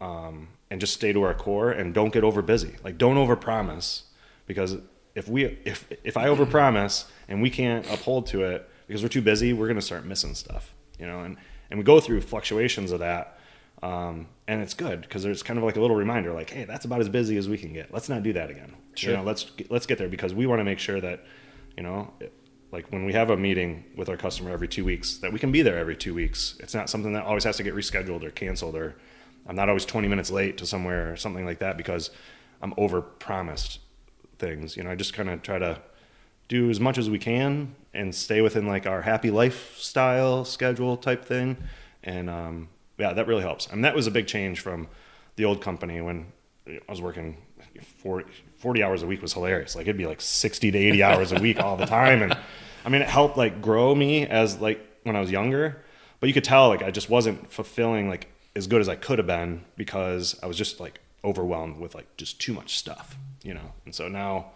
and just stay to our core and don't get over busy. Like don't overpromise, because if I overpromise and we can't uphold to it because we're too busy, we're gonna start missing stuff. And we go through fluctuations of that. And it's good because there's kind of like a little reminder, like, hey, that's about as busy as we can get. Let's not do that again. Sure. Let's get there, because we want to make sure that, like when we have a meeting with our customer every 2 weeks, that we can be there every 2 weeks. It's not something that always has to get rescheduled or canceled, or I'm not always 20 minutes late to somewhere or something like that because I'm over-promised things. I just kind of try to do as much as we can and stay within like our happy lifestyle schedule type thing. And, that really helps. I mean, that was a big change from the old company when I was working 40 hours a week was hilarious. Like it'd be like 60 to 80 hours a week all the time. And I mean, it helped like grow me as like when I was younger, but you could tell like I just wasn't fulfilling like as good as I could have been because I was just like overwhelmed with like just too much stuff, And so now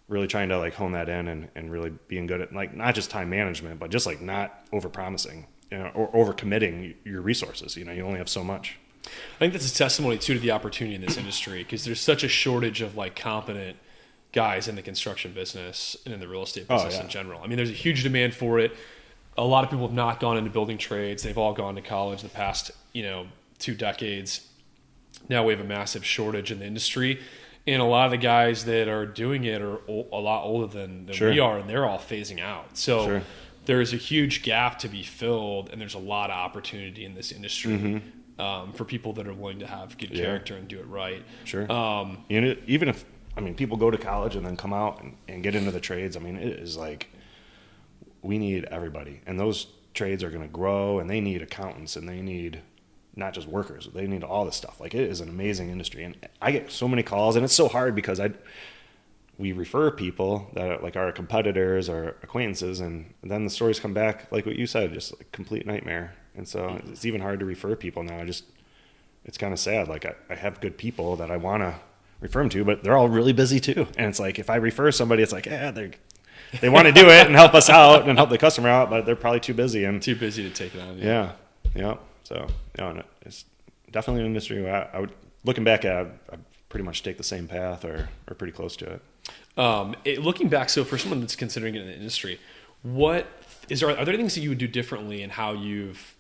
really trying to like hone that in and really being good at like not just time management, but just like not overpromising, or overcommitting your resources. You only have so much. I think that's a testimony too to the opportunity in this industry, because there's such a shortage of like competent guys in the construction business and in the real estate business in general. I mean, there's a huge demand for it. A lot of people have not gone into building trades. They've all gone to college the past, 2 decades. Now we have a massive shortage in the industry, and a lot of the guys that are doing it are a lot older than we are, and they're all phasing out. So there's a huge gap to be filled, and there's a lot of opportunity in this industry for people that are willing to have good character and do it right. Sure. Even if, people go to college and then come out and get into the trades, it is like we need everybody. And those trades are going to grow, and they need accountants, and they need not just workers. They need all this stuff. Like it is an amazing industry. And I get so many calls, and it's so hard because we refer people that are like our competitors or acquaintances, and then the stories come back like what you said, just like complete nightmare. And so it's even hard to refer people now. It's kind of sad. Like I have good people that I want to refer them to, but they're all really busy too. And it's like, if I refer somebody, it's like, they want to do it and help us out and help the customer out, but they're probably too busy to take it on. Yeah. So, it's definitely an industry where I would, looking back at it, I pretty much take the same path or pretty close to it. Looking back, so for someone that's considering it in the industry, are there things that you would do differently in how you've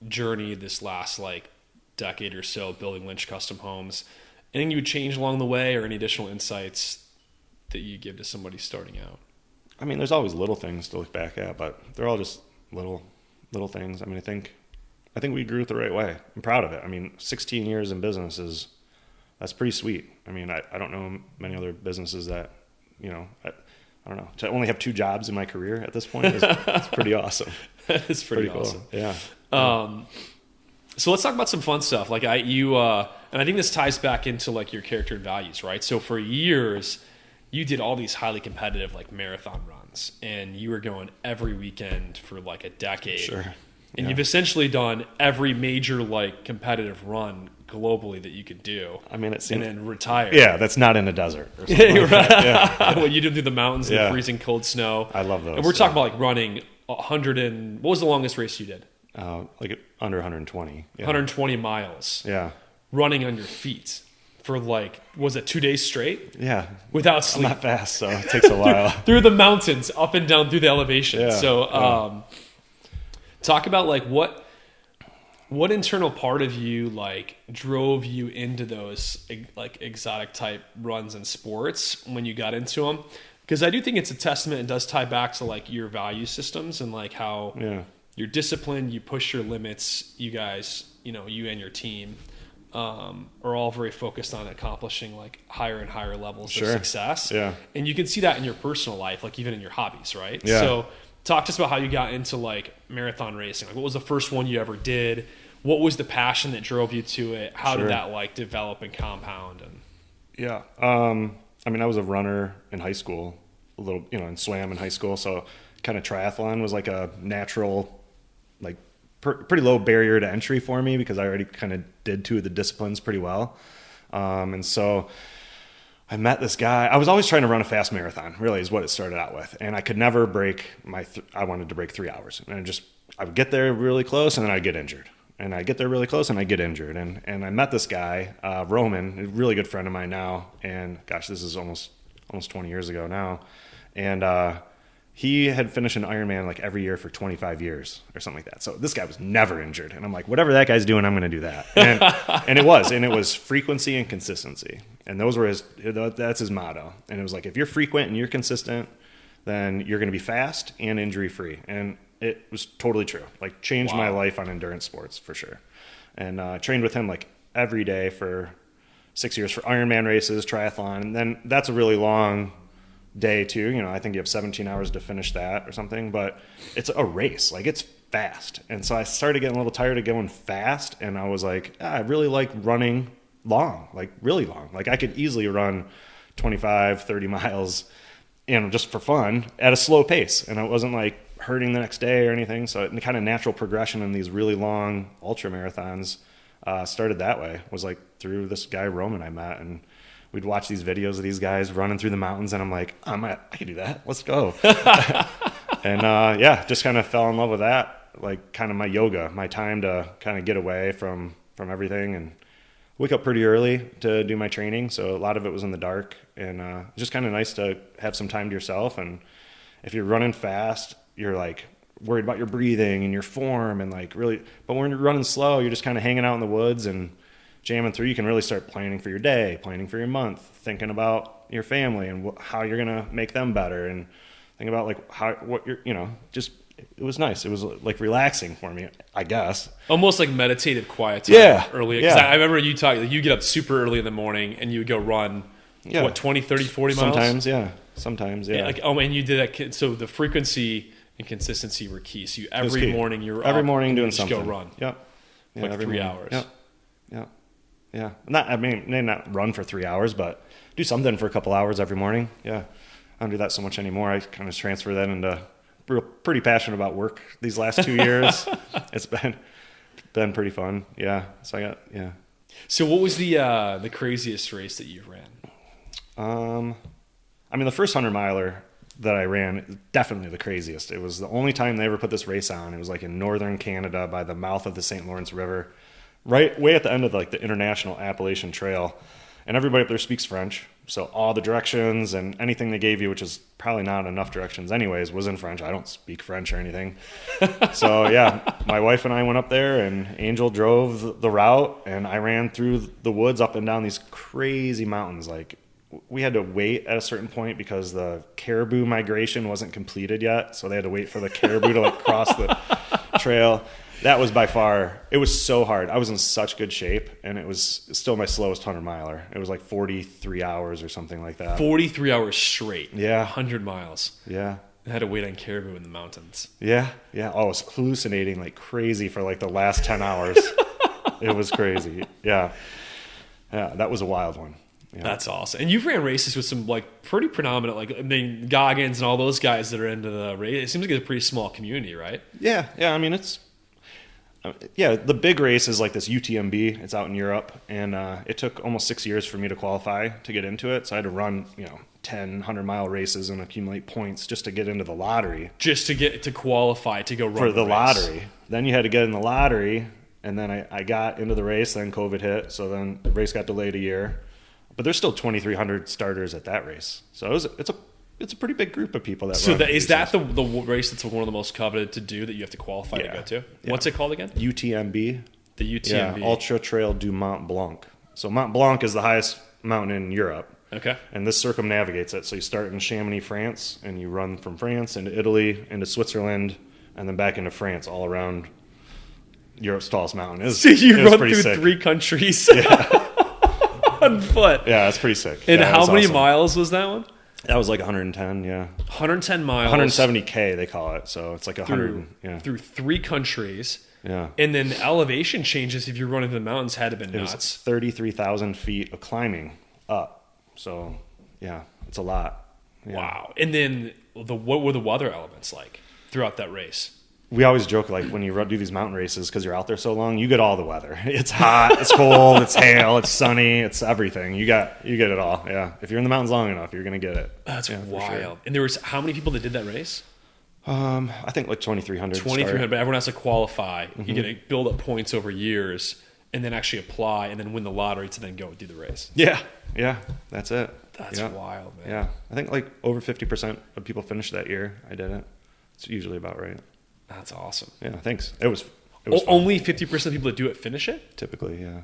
journeyed this last like decade or so building Lynch Custom Homes? Anything you would change along the way, or any additional insights that you give to somebody starting out? There's always little things to look back at, but they're all just little things. I think we grew it the right way. I'm proud of it. 16 years in business that's pretty sweet. I don't know many other businesses that, I don't know, to only have 2 jobs in my career at this point it's pretty awesome. It's pretty awesome. Cool. Yeah. So let's talk about some fun stuff. Like and I think this ties back into like your character and values, right? So for years, you did all these highly competitive like marathon runs, and you were going every weekend for like a decade. Sure. And you've essentially done every major like competitive run globally that you could do. It seems, and then retire. Yeah, that's not in a desert. Or something like that. Yeah. When you do through the mountains in the freezing cold snow. I love those. And we're talking about like running 100 and what was the longest race you did? Like under 120. Yeah. 120 miles. Yeah. Running on your feet for like, was it 2 days straight? Yeah. Without sleep. I'm not fast, so it takes a while. through the mountains, up and down through the elevation. Yeah. So, talk about like what internal part of you like drove you into those like exotic type runs and sports when you got into them, Because I do think it's a testament and does tie back to like your value systems and like how you're disciplined, you push your limits. You guys, you know, you and your team are all very focused on accomplishing like higher and higher levels of success. Yeah. And you can see that in your personal life, like even in your hobbies, right? Yeah. So talk to us about how you got into like marathon racing. Like what was the first one you ever did? What was the passion that drove you to it? How did that like develop and compound? And Yeah. I mean, I was a runner in high school, a little, you know, and swam in high school. So kind of triathlon was like a natural, like pretty low barrier to entry for me because I already kind of did two of the disciplines pretty well. And so I met this guy. I was always trying to run a fast marathon, really is what it started out with. And I could never break I wanted to break 3 hours. And I would get there really close and then I'd get injured. And I get there really close and I get injured. And I met this guy, Roman, a really good friend of mine now. And gosh, this is almost 20 years ago now. And he had finished an Ironman like every year for 25 years or something like that. So this guy was never injured. And I'm like, whatever that guy's doing, I'm going to do that. And it was frequency and consistency. And that's his motto. And it was like, if you're frequent and you're consistent, then you're going to be fast and injury free. And it was totally true. Like changed my life on endurance sports for sure. And I trained with him like every day for 6 years for Ironman races, triathlon. And then that's a really long day too. You know, I think you have 17 hours to finish that or something, but it's a race. Like it's fast. And so I started getting a little tired of going fast. And I was like, I really like running long, like really long. Like I could easily run 25, 30 miles, you know, just for fun at a slow pace. And it wasn't like hurting the next day or anything. So it kind of natural progression in these really long ultra marathons started that way. Was like through this guy Roman I met, and we'd watch these videos of these guys running through the mountains, and I'm like, I can do that. Let's go. And just kind of fell in love with that. Like kind of my yoga, my time to kind of get away from everything and wake up pretty early to do my training. So a lot of it was in the dark, and just kind of nice to have some time to yourself. And if you're running fast, you're like worried about your breathing and your form and like really, but when you're running slow, you're just kind of hanging out in the woods and jamming through. You can really start planning for your day, planning for your month, thinking about your family and how you're going to make them better, and think about like just, it was nice. It was like relaxing for me, I guess. Almost like meditative quiet time early. Yeah. I remember you talking, you get up super early in the morning and you would go run, 20, 30, 40 miles? Sometimes, yeah. And you did that. So the frequency and consistency were key. So every morning you were every up morning doing just something. Go run. Yep. Yeah, like every 3 morning. hours. Yep. Yeah. Maybe not run for 3 hours, but do something for a couple hours every morning. Yeah. I don't do that so much anymore. I kind of transfer that into pretty passionate about work these last 2 years. It's been pretty fun. Yeah. So So what was the craziest race that you ran? The first 100-miler that I ran, definitely the craziest. It was the only time they ever put this race on. It was like in northern Canada by the mouth of the St. Lawrence River, right way at the end of like the International Appalachian Trail. And everybody up there speaks French. So all the directions and anything they gave you, which is probably not enough directions anyways, was in French. I don't speak French or anything. So my wife and I went up there, and Angel drove the route, and I ran through the woods up and down these crazy mountains. Like we had to wait at a certain point because the caribou migration wasn't completed yet. So they had to wait for the caribou to like cross the trail. That was by far, it was so hard. I was in such good shape, and it was still my slowest 100-miler. It was like 43 hours or something like that. 43 hours straight. Yeah. 100 miles. Yeah. I had to wait on caribou in the mountains. Yeah. Yeah. I was hallucinating like crazy for like the last 10 hours. It was crazy. Yeah. Yeah. That was a wild one. Yeah. That's awesome. And you've ran races with some like pretty predominant, Goggins and all those guys that are into the race. It seems like it's a pretty small community, right? Yeah. Yeah. The big race is like this UTMB. It's out in Europe, and it took almost 6 years for me to qualify to get into it. So I had to run, 10, 100-mile races and accumulate points just to get into the lottery. Just to get to qualify to go run for the race. Lottery. Then you had to get in the lottery, and then I got into the race. Then COVID hit, so then the race got delayed a year. But there's still 2,300 starters at that race. So it's a pretty big group of people that. So run is that the race that's one of the most coveted to do that you have to qualify to go to? Yeah. What's it called again? UTMB. The UTMB. Yeah, Ultra Trail du Mont Blanc. So Mont Blanc is the highest mountain in Europe, Okay. And this circumnavigates it. So you start in Chamonix, France, and you run from France into Italy, into Switzerland, and then back into France, all around Europe's tallest mountain. So you run through sick. 3 countries on foot. Yeah, it's pretty sick. And yeah, how many awesome. miles was that one? That was like 110, yeah. 110 miles. 170K, they call it. So it's like 100, yeah. Through 3 countries. Yeah. And then the elevation changes if you're running through the mountains had to have been It was nuts. 33,000 feet of climbing up. So, yeah, it's a lot. Yeah. Wow. And then what were the weather elements like throughout that race? We always joke, like, when you do these mountain races, because you're out there so long, you get all the weather. It's hot, it's cold, it's hail, it's sunny, it's everything. You get it all, yeah. If you're in the mountains long enough, you're going to get it. That's wild. Sure. And there was how many people that did that race? I think like 2,300. 2,300, but everyone has to qualify. You get to build up points over years and then actually apply and then win the lottery to then go do the race. Yeah, that's it. That's wild, man. Yeah, I think like over 50% of people finished that year. I did it. It's usually about right. That's awesome. Yeah, thanks. It was fun. Only 50% of people that do it finish it? Typically, yeah.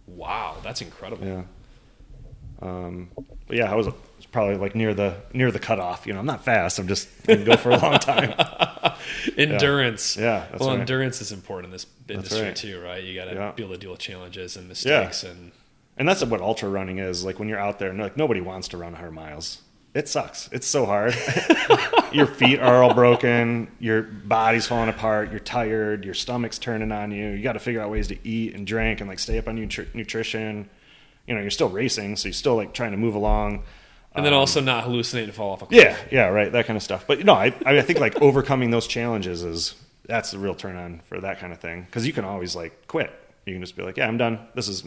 Wow, that's incredible. Yeah. But yeah, I was probably like near the cutoff. I'm not fast. I can go for a long time. Endurance. Yeah, that's right. Endurance is important in this industry right. too, right? You got to be able to deal with challenges and Yeah. mistakes And that's what ultra running is. Like when you're out there, like nobody wants to run 100 miles. It sucks. It's so hard. Your feet are all broken. Your body's falling apart. You're tired. Your stomach's turning on you. You got to figure out ways to eat and drink and like stay up on nutrition. You're still racing, so you're still like trying to move along. and then also not hallucinate and fall off a cliff. Yeah, right, that kind of stuff. But I think like overcoming those challenges that's the real turn on for that kind of thing. Because you can always like quit. You can just be like, yeah, I'm done. This is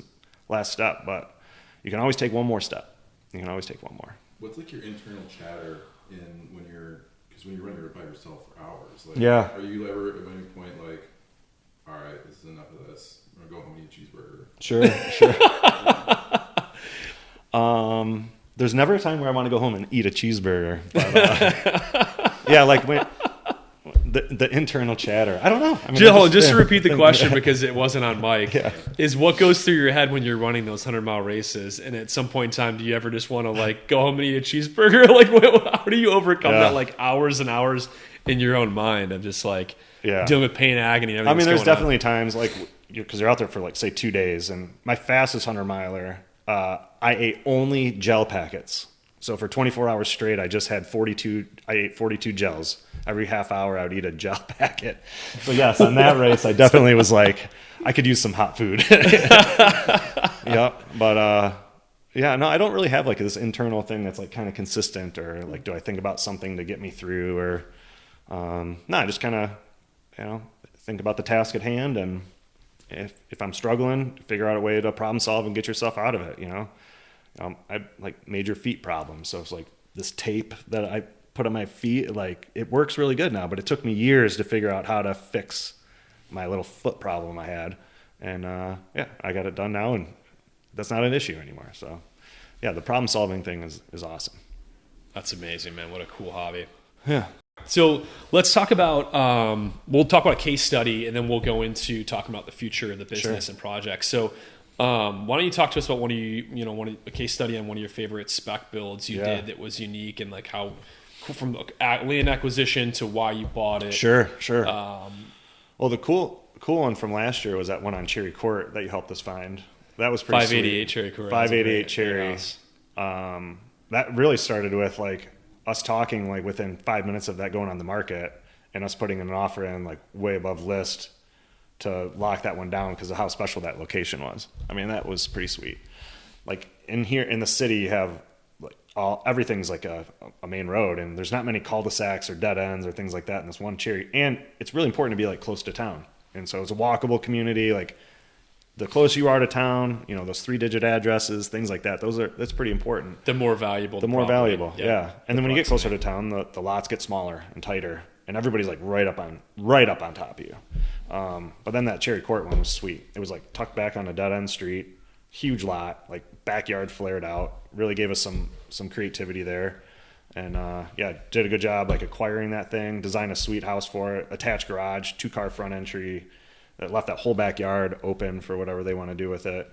last step. But you can always take one more step. You can always take one more. What's like your internal chatter when you're running by yourself for hours? Like, Yeah. Are you ever at any point like, all right, this is enough of this. I'm gonna go home and eat a cheeseburger. Sure. There's never a time where I want to go home and eat a cheeseburger. But, yeah, like when the internal chatter. I don't know. I mean, just to repeat the question because it wasn't on mic, is what goes through your head when you're running those 100-mile races? And at some point in time, do you ever just want to like go home and eat a cheeseburger? Like, how do you overcome that like hours and hours in your own mind of just like dealing with pain, agony, and everything? I mean, there's definitely times like because you're out there for like say 2 days, and my fastest 100-miler, I ate only gel packets. So for 24 hours straight, I ate 42 gels. Every half hour, I would eat a gel packet. So yes, on that race, I definitely was like, I could use some hot food. Yep. But no, I don't really have like this internal thing that's like kind of consistent, or like, do I think about something to get me through, or no, I just kind of, think about the task at hand, and if I'm struggling, figure out a way to problem solve and get yourself out of it. I have like major feet problems, so it's like this tape that I put on my feet, like it works really good now, but it took me years to figure out how to fix my little foot problem I had, and I got it done now, and that's not an issue anymore. So yeah, the problem solving thing is awesome. That's amazing, man. What a cool hobby. Yeah. So let's talk about, we'll talk about a case study, and then we'll go into talking about the future of the business and projects. So why don't you talk to us about a case study on one of your favorite spec builds you did that was unique, and like how from land acquisition to why you bought it. Sure. Well, the cool one from last year was that one on Cherry Court that you helped us find. That was pretty 588 sweet. Cherry Court. 588 Cherry. That really started with like us talking like within 5 minutes of that going on the market, and us putting an offer in like way above list to lock that one down because of how special that location was. I mean, that was pretty sweet. Like in here in the city, you have like everything's like a main road, and there's not many cul-de-sacs or dead ends or things like that in this one Cherry. And it's really important to be like close to town. And so it's a walkable community. Like the closer you are to town, those 3-digit addresses, things like that. That's pretty important. The more valuable. Yeah. And then when you get closer to town, the lots get smaller and tighter, and everybody's like right up on top of you. But then that Cherry Court one was sweet. It was like tucked back on a dead end street, huge lot, like backyard flared out. Really gave us some creativity there, and did a good job like acquiring that thing. Designed a sweet house for it, attached garage, 2-car front entry, that left that whole backyard open for whatever they want to do with it.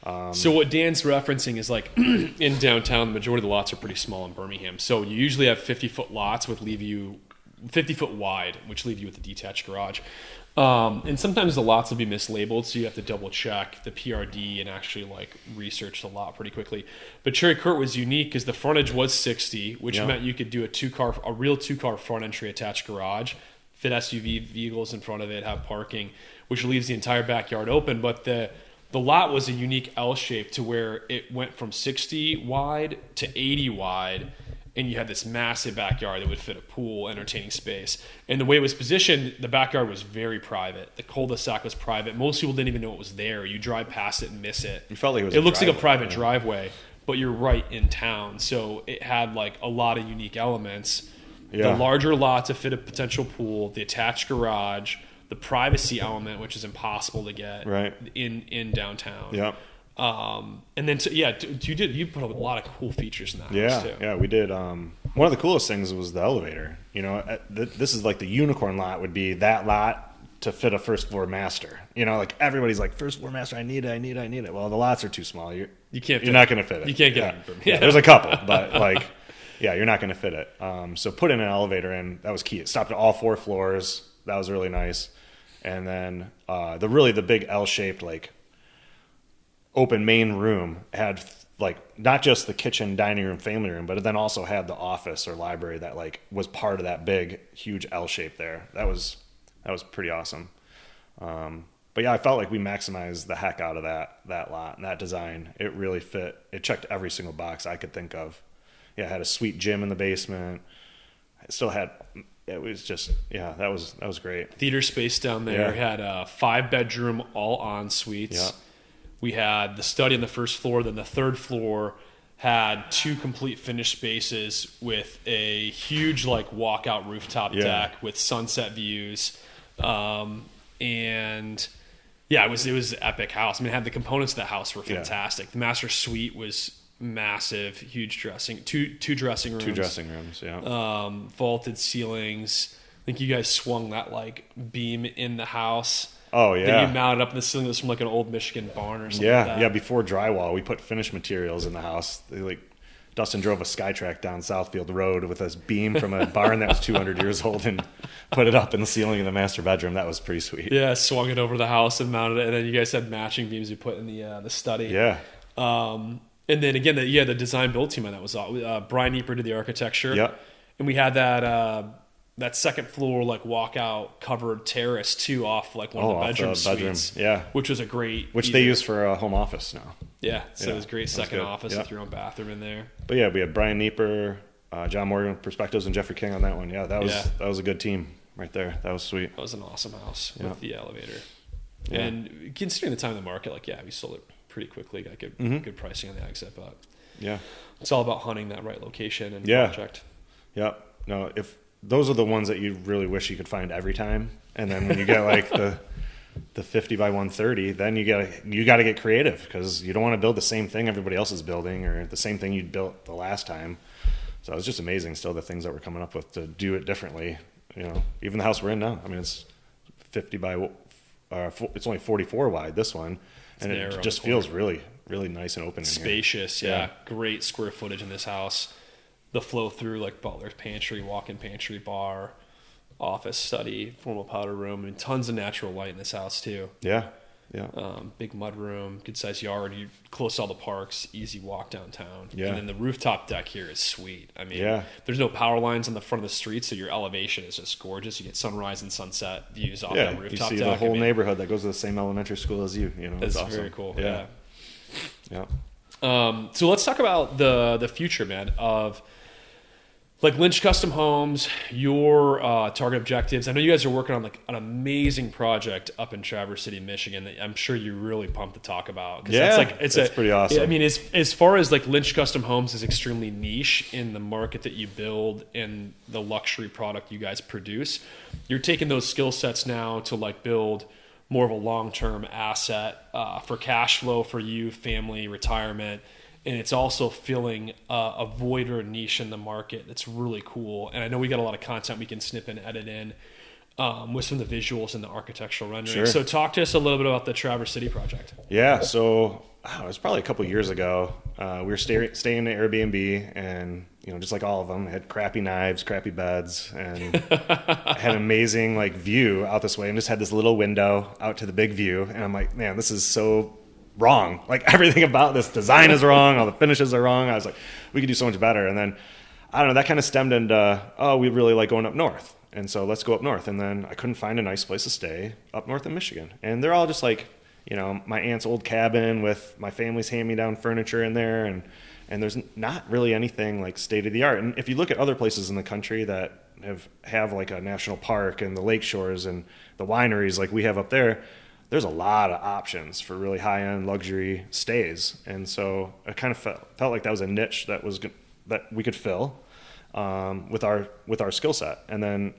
So what Dan's referencing is like in downtown, the majority of the lots are pretty small in Birmingham. So you usually have 50-foot lots with 50-foot wide, which leave you with a detached garage. And sometimes the lots will be mislabeled, so you have to double check the PRD and actually like research the lot pretty quickly. But Cherry Court was unique because the frontage was 60, which meant you could do a real two-car front entry attached garage, fit SUV vehicles in front of it, have parking, which leaves the entire backyard open. But the lot was a unique L shape to where it went from 60 wide to 80 wide. And you had this massive backyard that would fit a pool, entertaining space. And the way it was positioned, the backyard was very private. The cul-de-sac was private. Most people didn't even know it was there. You drive past it and miss it. You felt like it looks like a private driveway, but you're right in town. So it had like a lot of unique elements. The larger lot to fit a potential pool, the attached garage, the privacy element, which is impossible to get in downtown. Yeah. And then, you put a lot of cool features in that house too. Yeah, we did. One of the coolest things was the elevator. You know, this is like the unicorn lot would be that lot to fit a first floor master. You know, like everybody's like, first floor master, I need it. Well, the lots are too small. You're not going to fit it. You can't get it. Yeah, there's a couple, but like, you're not going to fit it. So putting an elevator in, that was key. It stopped at all 4 floors. That was really nice. And then the big L-shaped like open main room had like not just the kitchen, dining room, family room, but it then also had the office or library that like was part of that big, huge L shape there. That was pretty awesome. But yeah, I felt like we maximized the heck out of that lot and that design. It really fit. It checked every single box I could think of. Yeah, it had a sweet gym in the basement. It still had. It was just that was great. Theater space down there. Had a 5-bedroom all en suites. Yeah. We had the study on the first floor. Then the third floor had 2 complete finished spaces with a huge like walkout rooftop deck with sunset views. And it was an epic house. I mean, it had the components of the house were fantastic. The master suite was massive, huge two dressing rooms. 2 dressing rooms, yeah. Vaulted ceilings. I think you guys swung that like beam in the house. Oh yeah. Then you mounted up in the ceiling. It was from like an old Michigan barn or something like that. Yeah. Before drywall, we put finished materials in the house. Dustin drove a Skytrack down Southfield Road with this beam from a barn that was 200 years old and put it up in the ceiling in the master bedroom. That was pretty sweet. Yeah, swung it over the house and mounted it, and then you guys had matching beams you put in the study. Yeah. And then again, the design build team on that was Brian Nieper did the architecture. Yep. And we had that second floor like walkout covered terrace too off like one of the bedroom suites. Yeah. Which was a great. They use for a home office now. Yeah. So it was a great second office with your own bathroom in there. But yeah, we had Brian Nieper, John Morgan Perspectives, and Jeffrey King on that one. Yeah, that was a good team right there. That was sweet. That was an awesome house with the elevator. Yeah. And considering the time of the market, we sold it pretty quickly, got good pricing on the exit, but it's all about hunting that right location and project. Yeah. No, if those are the ones that you really wish you could find every time, and then when you get like the 50 by 130, then you gotta get creative because you don't want to build the same thing everybody else is building or the same thing you built the last time. So it's just amazing still the things that we're coming up with to do it differently. You know, even the house we're in now. I mean, it's 50 by it's only 44 wide, this one, and it just feels really, really nice and open. Spacious, great square footage in this house. The flow through like butler's pantry, walk-in pantry, bar, office, study, formal powder room, and tons of natural light in this house too. Yeah. Big mud room, good sized yard. You close to all the parks, easy walk downtown. Yeah. And then the rooftop deck here is sweet. I mean, there's no power lines on the front of the street, so your elevation is just gorgeous. You get sunrise and sunset views off that rooftop deck. You see the whole neighborhood that goes to the same elementary school as you. You know, it's awesome. Very cool. Yeah. So let's talk about the future, man, of like Lynch Custom Homes, your target objectives. I know you guys are working on like an amazing project up in Traverse City, Michigan that I'm sure you're really pumped to talk about. It's pretty awesome. I mean, as far as like Lynch Custom Homes is extremely niche in the market that you build and the luxury product you guys produce. You're taking those skill sets now to like build more of a long-term asset for cash flow for you, family, retirement. And it's also filling a void or a niche in the market that's really cool. And I know we got a lot of content we can snip and edit in with some of the visuals and the architectural rendering. Sure. So talk to us a little bit about the Traverse City project. Yeah, so it was probably a couple years ago. We were staying in an Airbnb, and just like all of them, had crappy knives, crappy beds, and had an amazing like view out this way, and just had this little window out to the big view. And I'm like, man, this is so wrong. Like everything about this design is wrong. All the finishes are wrong. I was like, we could do so much better. And then I don't know, that kind of stemmed into, we really like going up north. And so let's go up north. And then I couldn't find a nice place to stay up north in Michigan. And they're all just like, my aunt's old cabin with my family's hand-me-down furniture in there. And there's not really anything like state-of-the-art. And if you look at other places in the country that have like a national park and the lake shores and the wineries like we have up there, there's a lot of options for really high-end luxury stays. And so I kind of felt like that was a niche that we could fill with our skill set. And then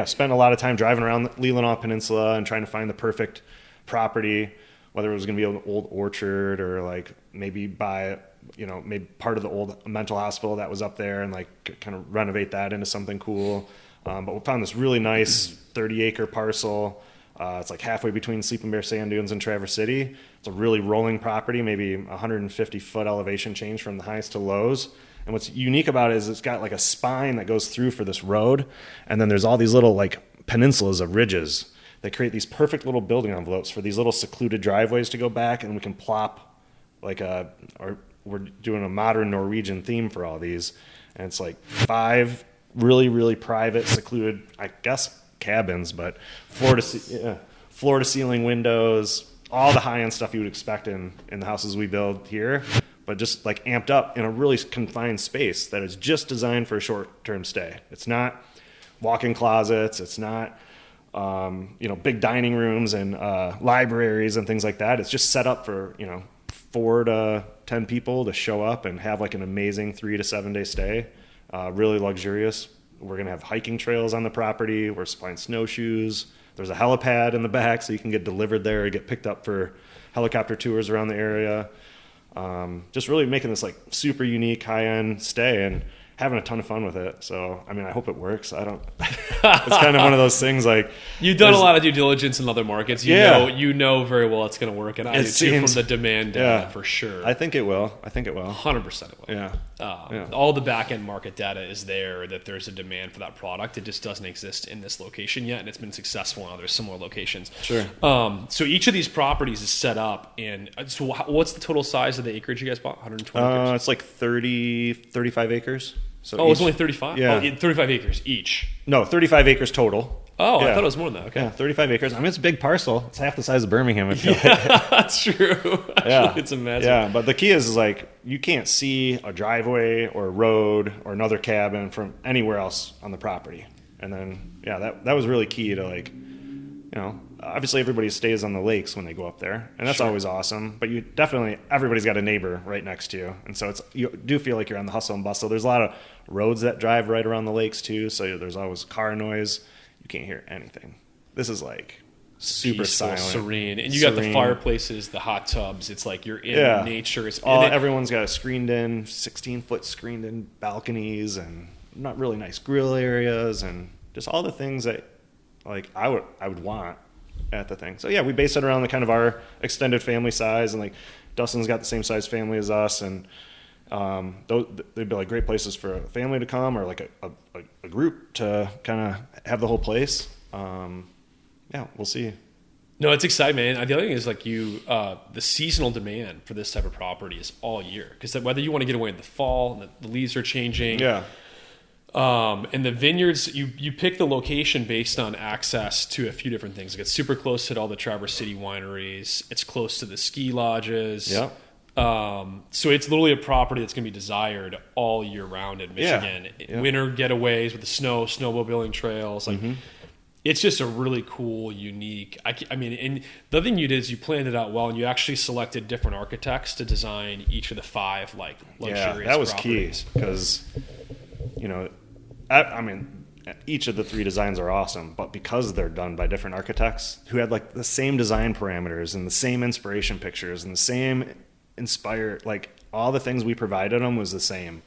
spent a lot of time driving around the Leelanau Peninsula and trying to find the perfect property, whether it was going to be an old orchard or like maybe buy maybe part of the old mental hospital that was up there and like kind of renovate that into something cool. But we found this really nice 30-acre parcel. It's like halfway between Sleeping Bear Sand Dunes and Traverse City. It's a really rolling property, maybe 150-foot elevation change from the highs to lows. And what's unique about it is it's got like a spine that goes through for this road, and then there's all these little like peninsulas of ridges that create these perfect little building envelopes for these little secluded driveways to go back, and we can plop we're doing a modern Norwegian theme for all these, and it's like 5 really, really private, secluded, I guess, cabins, but floor to ceiling windows, all the high-end stuff you would expect in the houses we build here, but just like amped up in a really confined space that is just designed for a short-term stay. It's not walk-in closets. It's not big dining rooms and libraries and things like that. It's just set up for 4 to 10 people to show up and have like an amazing 3 to 7 day stay. Really luxurious. We're going to have hiking trails on the property. We're supplying snowshoes. There's a helipad in the back, so you can get delivered there or get picked up for helicopter tours around the area. Just really making this like super unique high-end stay and having a ton of fun with it. So, I mean, I hope it works. It's kind of one of those things like... You've done a lot of due diligence in other markets. You know very well it's going to work. And I do too, from the demand data, for sure. I think it will. 100% it will. Yeah. All the back-end market data is there, that there's a demand for that product. It just doesn't exist in this location yet, and it's been successful in other similar locations. Sure. So each of these properties is set up in... So what's the total size of the acreage you guys bought? 120 acres? It's like 35 acres. So it's only 35? Yeah. 35 acres each. No, 35 acres total. Oh, yeah. I thought it was more than that. Okay. Yeah, 35 acres. I mean, it's a big parcel. It's half the size of Birmingham. That's true. Actually, it's amazing. Yeah, but the key is like you can't see a driveway or a road or another cabin from anywhere else on the property. And then, that was really key to like, obviously everybody stays on the lakes when they go up there, and that's always awesome. But everybody's got a neighbor right next to you, and so you do feel like you're on the hustle and bustle. There's a lot of roads that drive right around the lakes too, so there's always car noise. You can't hear anything. This is like super peaceful, silent, serene, and you got the fireplaces, the hot tubs. It's like you're in nature. Everyone's got a 16-foot screened-in balconies and not really nice grill areas, and just all the things that like I would want at the thing. So we base it around the kind of our extended family size, and like Dustin's got the same size family as us, and they'd be like great places for a family to come or like a group to kind of have the whole place. We'll see. No, it's exciting, man. The other thing is like the seasonal demand for this type of property is all year, because whether you want to get away in the fall, the leaves are changing. Yeah. And the vineyards, you pick the location based on access to a few different things. Like it's super close to all the Traverse City wineries. It's close to the ski lodges. Yeah. So it's literally a property that's going to be desired all year round in Michigan. Yeah. Winter getaways with the snowmobiling trails. Like it's just a really cool, unique. I mean, and the other thing you did is you planned it out well, and you actually selected different architects to design each of the 5 like luxurious. That was properties. key because I mean, each of the 3 designs are awesome, but because they're done by different architects who had like the same design parameters and the same inspiration pictures and the same like all the things we provided them was the same,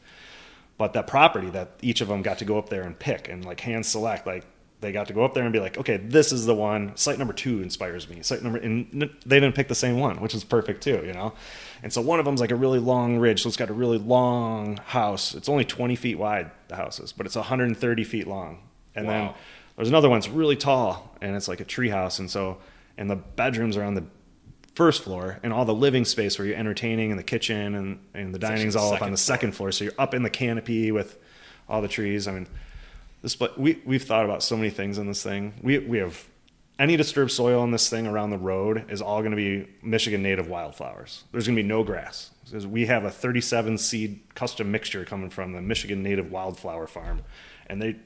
but that property that each of them got to go up there and pick and like hand select, like they got to go up there and be like, okay, this is the one. Site number 2 inspires me. And they didn't pick the same one, which is perfect too, you know? And so one of them's like a really long ridge. So it's got a really long house. It's only 20 feet wide, the house is, but it's 130 feet long. And then there's another one that's really tall, and it's like a tree house. And the bedrooms are on the first floor, and all the living space where you're entertaining, and the kitchen and the dining's all up on the second floor. So you're up in the canopy with all the trees. I mean, we've thought about so many things in this thing. We have any disturbed soil in this thing around the road is all going to be Michigan native wildflowers. There's going to be no grass, because we have a 37 seed custom mixture coming from the Michigan native wildflower farm, and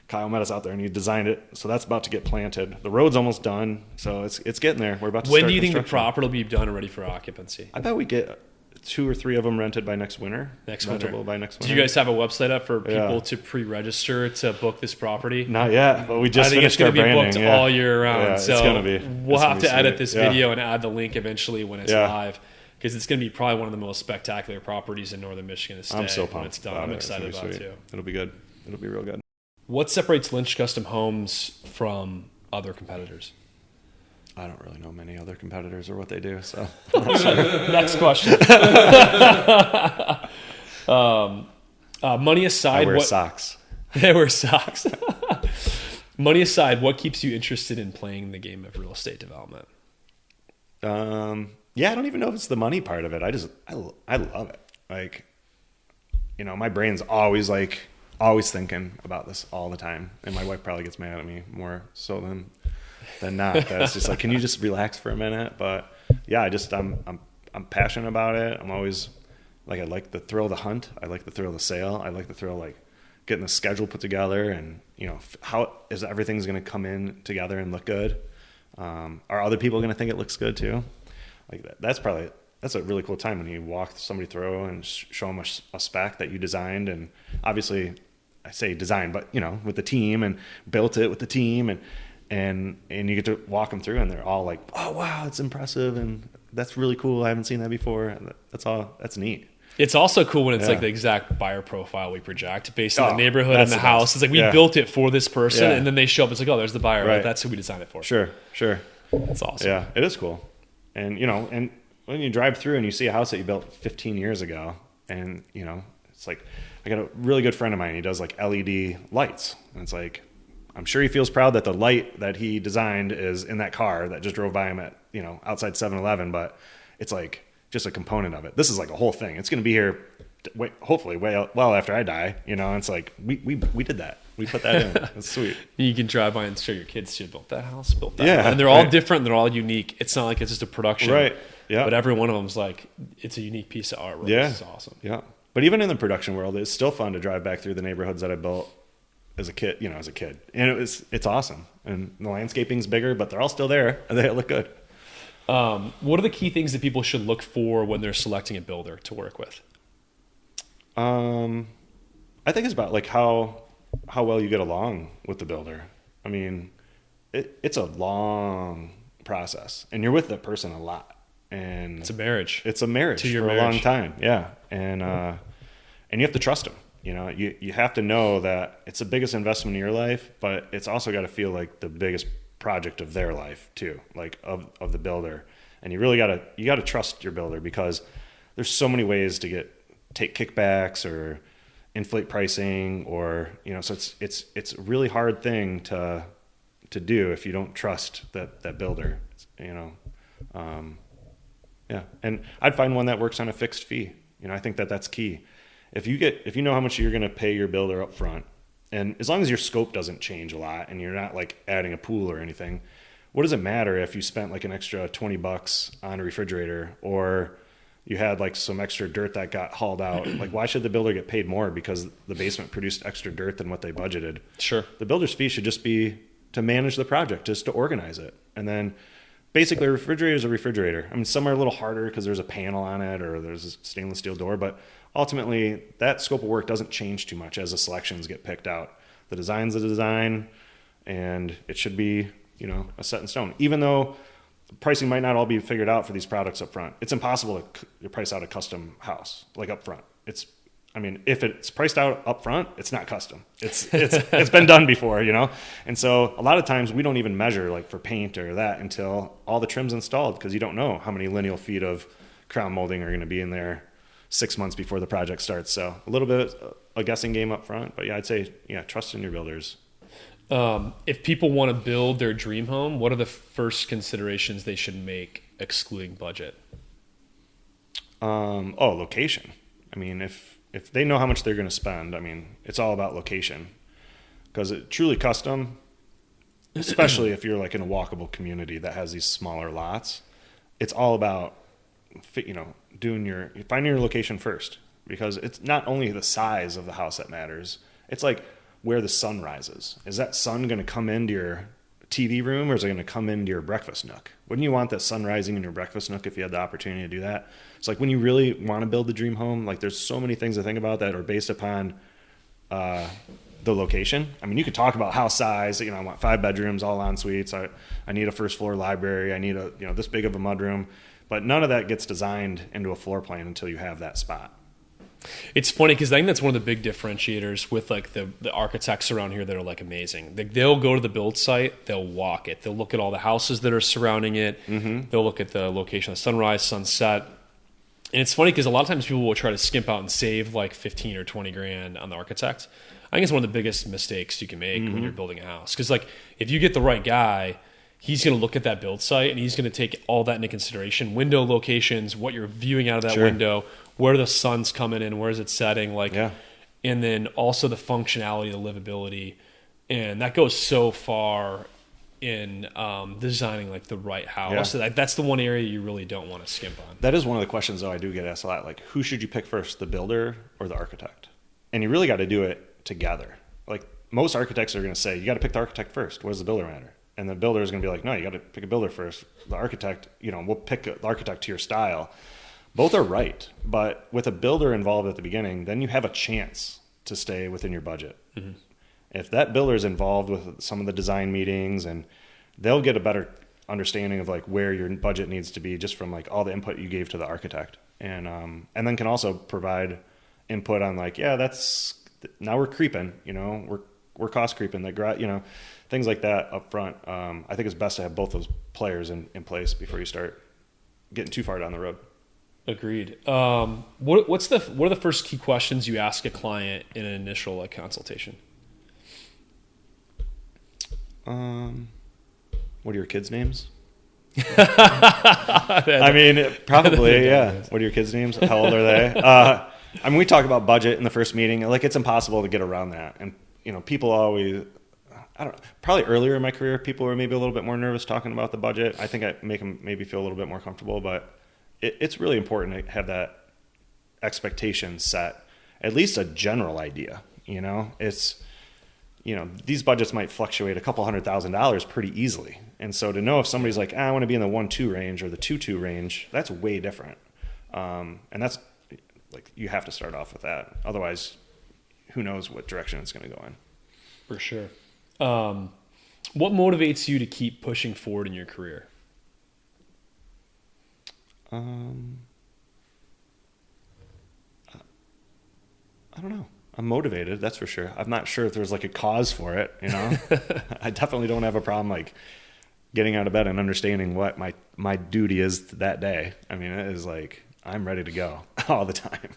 Kyle met us out there and he designed it, so that's about to get planted. The road's almost done, so it's getting there. We're about to. When start do you think the construction. property will be done and ready for occupancy? I bet we get 2 or 3 of them rented by next winter. Rentable by next winter. Do you guys have a website up for people to pre-register to book this property? Not yet, but we just I think it's finished going our to be booked branding. all year round. Yeah, so it's going to be. We'll have to edit sweet. this video and add the link eventually when it's Yeah. live, because it's going to be probably one of the most spectacular properties in northern Michigan to stay. I'm so pumped when it's done. about I'm it. excited It's about gonna it be too. sweet. It'll be good. It'll be real good. What separates Lynch Custom Homes from other competitors? I don't really know many other competitors or what they do, so. Next question. Money aside, I wear socks. They wear socks. Money aside, what keeps you interested in playing the game of real estate development? Yeah, I don't even know if it's the money part of it. I love it. Like, you know, my brain's always thinking about this all the time, and my wife probably gets mad at me more so than not. That's just like, can you just relax for a minute? But yeah, I'm passionate about it. I'm always like, I like the thrill of the hunt. I like the thrill of the sale. I like the thrill of like getting the schedule put together, and you know, how is everything's going to come in together and look good. Are other people going to think it looks good too? Like that's a really cool time when you walk somebody through and show them a spec that you designed, and obviously I say design, but you know, with the team, and built it with the team, and you get to walk them through, and they're all like, oh wow, it's impressive, and that's really cool. I haven't seen that before. That's neat. It's also cool when it's like the exact buyer profile we project based on the neighborhood and that's the the house. best. It's like we built it for this person, Yeah. and then they show up. It's like, oh, there's the buyer. Right. Right? That's who we designed it for. Sure. That's awesome. Yeah, it is cool. And you know, and when you drive through and you see a house that you built 15 years ago, and you know, it's like, I got a really good friend of mine. He does like LED lights, and it's like, I'm sure he feels proud that the light that he designed is in that car that just drove by him at, you know, outside 7-Eleven, but it's like just a component of it. This is like a whole thing. It's going to be here, hopefully, well after I die. You know, and it's like we did that. We put that in. It's sweet. You can drive by and show your kids, you built that house, built that. Yeah, and they're all right. different. They're all unique. It's not like it's just a production. Right. Yeah. But every one of them's like, it's a unique piece of artwork. Yeah. It's awesome. Yeah. But even in the production world, it's still fun to drive back through the neighborhoods that I built as a kid, and it's awesome. And the landscaping's bigger, but they're all still there, and they look good. What are the key things that people should look for when they're selecting a builder to work with? I think it's about like how well you get along with the builder. I mean, it's a long process, and you're with that person a lot. And It's a marriage. It's a marriage To your for a marriage. long time. Yeah. And you have to trust them. You know, you have to know that it's the biggest investment in your life, but it's also got to feel like the biggest project of their life too, like of the builder. And you really got to trust your builder, because there's so many ways to take kickbacks or inflate pricing, or, you know, so it's a really hard thing to do if you don't trust that builder, you know. Yeah. And I'd find one that works on a fixed fee. You know, I think that's key. If you know how much you're going to pay your builder up front, and as long as your scope doesn't change a lot and you're not like adding a pool or anything, what does it matter if you spent like an extra $20 on a refrigerator, or you had like some extra dirt that got hauled out? Like, why should the builder get paid more because the basement produced extra dirt than what they budgeted? Sure. The builder's fee should just be to manage the project, just to organize it. And then basically, a refrigerator is a refrigerator. I mean, some are a little harder because there's a panel on it or there's a stainless steel door, but ultimately that scope of work doesn't change too much as the selections get picked out. The design's the design, and it should be, you know, a set in stone. Even though pricing might not all be figured out for these products up front. It's impossible to price out a custom house like up front. It's I mean, if it's priced out up front, it's not custom. It's been done before, you know? And so a lot of times we don't even measure like for paint or that until all the trim's installed, because you don't know how many lineal feet of crown molding are going to be in there 6 months before the project starts. So a little bit a guessing game up front, but yeah, I'd say, trust in your builders. If people want to build their dream home, what are the first considerations they should make excluding budget? Location. I mean, if they know how much they're going to spend, I mean, it's all about location, because truly custom, especially if you're like in a walkable community that has these smaller lots, it's all about, finding your location first, because it's not only the size of the house that matters. It's like where the sun rises. Is that sun going to come into your TV room, or is it going to come into your breakfast nook? Wouldn't you want that sun rising in your breakfast nook if you had the opportunity to do that? It's like when you really want to build the dream home, like there's so many things to think about that are based upon the location. I mean, you could talk about house size. I want 5 bedrooms, all en suites. I need a first floor library. I need this big of a mudroom. But none of that gets designed into a floor plan until you have that spot. It's funny because I think that's one of the big differentiators with like the architects around here that are like amazing. They'll go to the build site, they'll walk it, they'll look at all the houses that are surrounding it, they'll look at the location of sunrise, sunset. And it's funny because a lot of times people will try to skimp out and save like 15 or 20 grand on the architect. I think it's one of the biggest mistakes you can make when you're building a house. Because like if you get the right guy, he's going to look at that build site and he's going to take all that into consideration. Window locations, what you're viewing out of that window, where the sun's coming in, where is it setting, and then also the functionality, the livability. And that goes so far in designing like the right house. Yeah. So that's the one area you really don't want to skimp on. That is one of the questions, though, I do get asked a lot. Like, who should you pick first, the builder or the architect? And you really got to do it together. Like, most architects are going to say, you got to pick the architect first. What does the builder matter? And the builder is going to be like, no, you got to pick a builder first. The architect, we'll pick the architect to your style. Both are right. But with a builder involved at the beginning, then you have a chance to stay within your budget. Mm-hmm. If that builder is involved with some of the design meetings, and they'll get a better understanding of like where your budget needs to be just from like all the input you gave to the architect. And then can also provide input on like, now we're creeping, we're cost creeping, things like that up front. I think it's best to have both those players in place before you start getting too far down the road. Agreed. What are the first key questions you ask a client in an initial like consultation? What are your kids' names? I mean, probably, yeah. What are your kids' names? How old are they? We talk about budget in the first meeting. Like, it's impossible to get around that. And, people always, probably earlier in my career, people were maybe a little bit more nervous talking about the budget. I think I make them maybe feel a little bit more comfortable, but it's really important to have that expectation set, at least a general idea. It's, these budgets might fluctuate a couple $100,000 pretty easily. And so to know if somebody's like, I want to be in the 1-2 range or the 2-2 range, that's way different. And that's like, you have to start off with that. Otherwise, who knows what direction it's going to go in. For sure. What motivates you to keep pushing forward in your career? I don't know. I'm motivated, that's for sure. I'm not sure if there's like a cause for it, I definitely don't have a problem like getting out of bed and understanding what my duty is that day. I mean, it is like I'm ready to go all the time.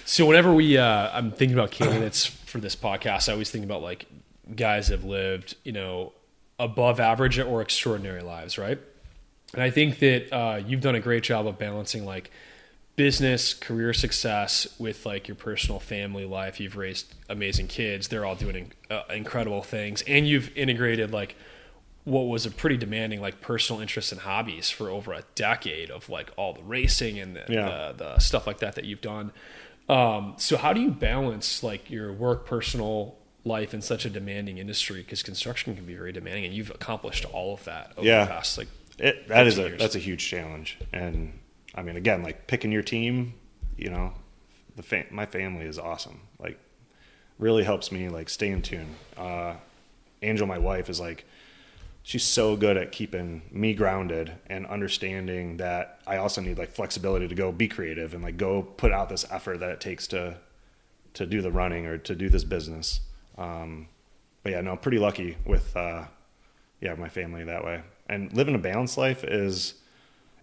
So whenever I'm thinking about candidates for this podcast, I always think about like guys that have lived, above average or extraordinary lives, right? And I think that you've done a great job of balancing like business, career success with like your personal family life. You've raised amazing kids. They're all doing incredible things. And you've integrated like what was a pretty demanding like personal interest and hobbies for over a decade of like all the racing and the stuff like that you've done. So how do you balance like your work, personal life in such a demanding industry? Because construction can be very demanding, and you've accomplished all of that over the past like that's a huge challenge. And I mean, again, like picking your team, my family is awesome. Like, really helps me like stay in tune. Angel, my wife, is like, she's so good at keeping me grounded and understanding that I also need like flexibility to go be creative and like go put out this effort that it takes to to do the running or to do this business. But yeah, no, pretty lucky with my family that way. And living a balanced life it's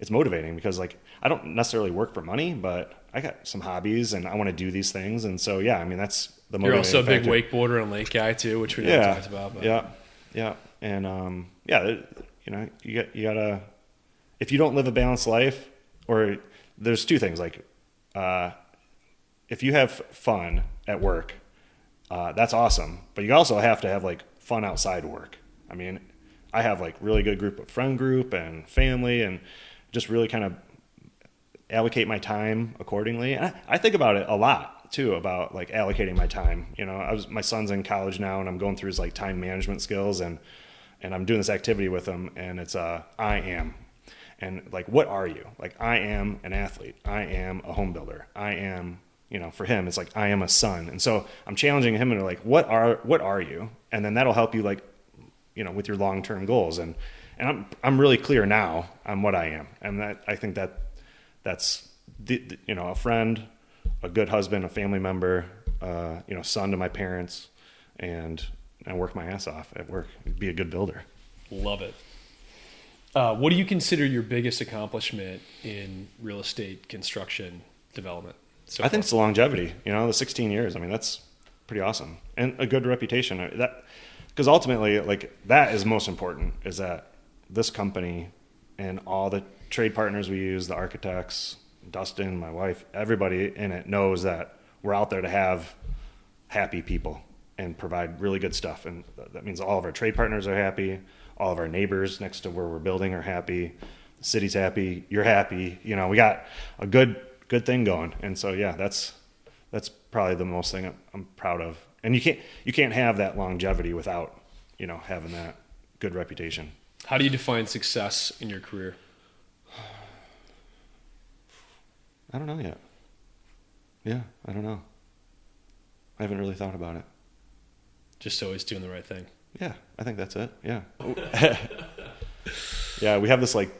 motivating because like I don't necessarily work for money, but I got some hobbies and I want to do these things. And so yeah, I mean that's the motivating You're also a big factor. wakeboarder and lake guy too, which we never talked about. But. Yeah, and you gotta if you don't live a balanced life, or there's two things like if you have fun at work, that's awesome. But you also have to have like fun outside work. I mean, I have like really good friend group and family, and just really kind of allocate my time accordingly. And I think about it a lot too, about like allocating my time. You know, my son's in college now, and I'm going through his like time management skills, and I'm doing this activity with him, and it's I am. And like, what are you? Like, I am an athlete. I am a home builder. I am, for him, it's like, I am a son. And so I'm challenging him and like, what are you? And then that'll help you like, with your long-term goals. And I'm really clear now on what I am. And that, I think that's a friend, a good husband, a family member, son to my parents, and I work my ass off at work. Be a good builder. Love it. What do you consider your biggest accomplishment in real estate construction development? I think it's the longevity, the 16 years. I mean, that's pretty awesome. And a good reputation. Because ultimately, like, that is most important, is that this company and all the trade partners we use, the architects, Dustin, my wife, everybody in it knows that we're out there to have happy people and provide really good stuff. And that means all of our trade partners are happy. All of our neighbors next to where we're building are happy. The city's happy. You're happy. We got a good thing going. And so, yeah, that's probably the most thing I'm proud of. And you can't have that longevity without, having that good reputation. How do you define success in your career? I don't know yet. Yeah, I don't know. I haven't really thought about it. Just always doing the right thing. Yeah, I think that's it. Yeah. Yeah, we have this like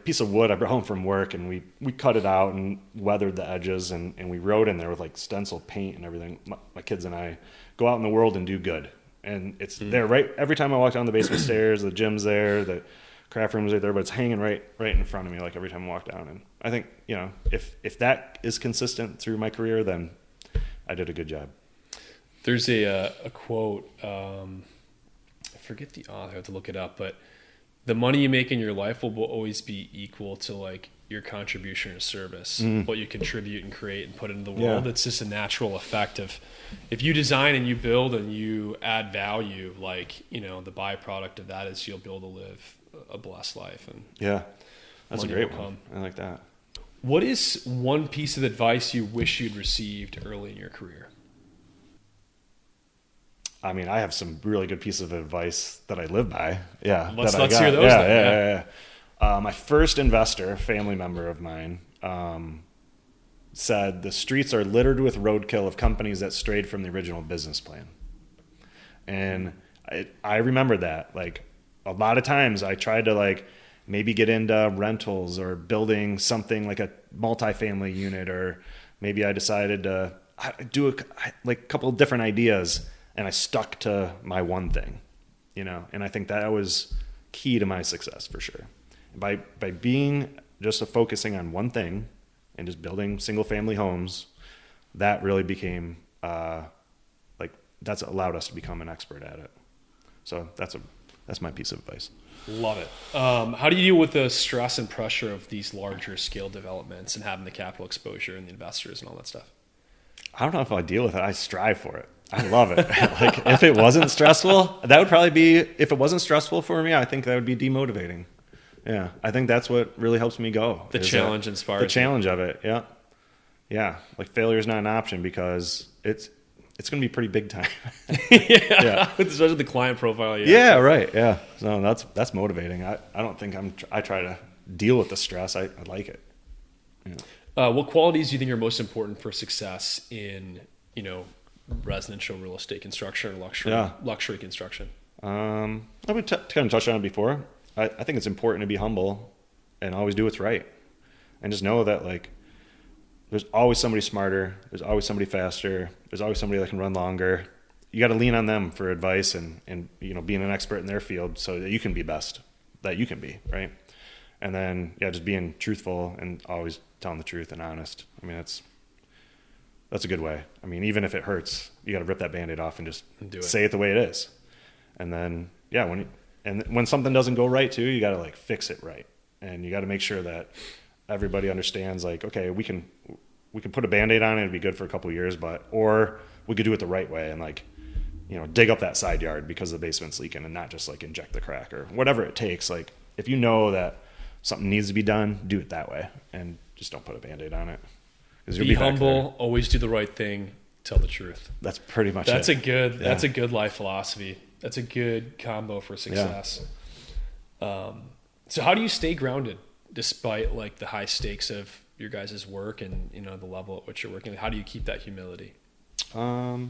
piece of wood I brought home from work, and we cut it out and weathered the edges, and we wrote in there with like stencil paint and everything. My kids and I go out in the world and do good. And it's there right every time I walk down the basement stairs, the gym's there, the craft room's right there, but it's hanging right in front of me like every time I walk down. And I think, if that is consistent through my career, then I did a good job. There's a quote, I forget the author, I have to look it up, but the money you make in your life will always be equal to like your contribution or service, what you contribute and create and put into the world. Yeah. It's just a natural effect of, if you design and you build and you add value, like, the byproduct of that is you'll be able to live a blessed life. And yeah, that's a great one. I like that. What is one piece of advice you wish you'd received early in your career? I mean, I have some really good pieces of advice that I live by. Yeah. Let's hear those. Yeah. My first investor, family member of mine, said the streets are littered with roadkill of companies that strayed from the original business plan. And I remember that. Like, a lot of times I tried to like maybe get into rentals or building something like a multifamily unit, or maybe I decided to do a couple of different ideas, and I stuck to my one thing, and I think that was key to my success for sure. By being just focusing on one thing and just building single family homes, that really became that's allowed us to become an expert at it. So that's my piece of advice. Love it. How do you deal with the stress and pressure of these larger scale developments and having the capital exposure and the investors and all that stuff? I don't know if I deal with it. I strive for it. I love it. Like, if it wasn't stressful, that would probably be, if it wasn't stressful for me, I think that would be demotivating. Yeah. I think that's what really helps me go. The challenge inspires. The challenge of it. Yeah. Yeah. Like, failure is not an option because it's going to be pretty big time. Yeah. Especially the client profile. Yeah. Right. Yeah. So that's motivating. I don't think I try to deal with the stress. I like it. Yeah. What qualities do you think are most important for success in, residential real estate construction or luxury construction? I kind of touched on it before. I think it's important to be humble and always do what's right, and just know that like there's always somebody smarter. There's always somebody faster. There's always somebody that can run longer. You got to lean on them for advice and being an expert in their field so that you can be best that you can be, right? And then, just being truthful and always telling the truth and honest. I mean, that's a good way. I mean, even if it hurts, you got to rip that Band-Aid off and just say it the way it is. And then, when something doesn't go right too, you got to like fix it right. And you got to make sure that everybody understands, like, okay, we can put a Band-Aid on it, it'd be good for a couple of years, or we could do it the right way and like, dig up that side yard because the basement's leaking and not just like inject the crack or whatever it takes. Like, if you know that something needs to be done, do it that way and just don't put a Band-Aid on it. Be humble, always do the right thing, tell the truth. That's pretty much That's it. That's a good life philosophy. That's a good combo for success. Yeah. So how do you stay grounded despite like the high stakes of your guys' work and the level at which you're working? How do you keep that humility? I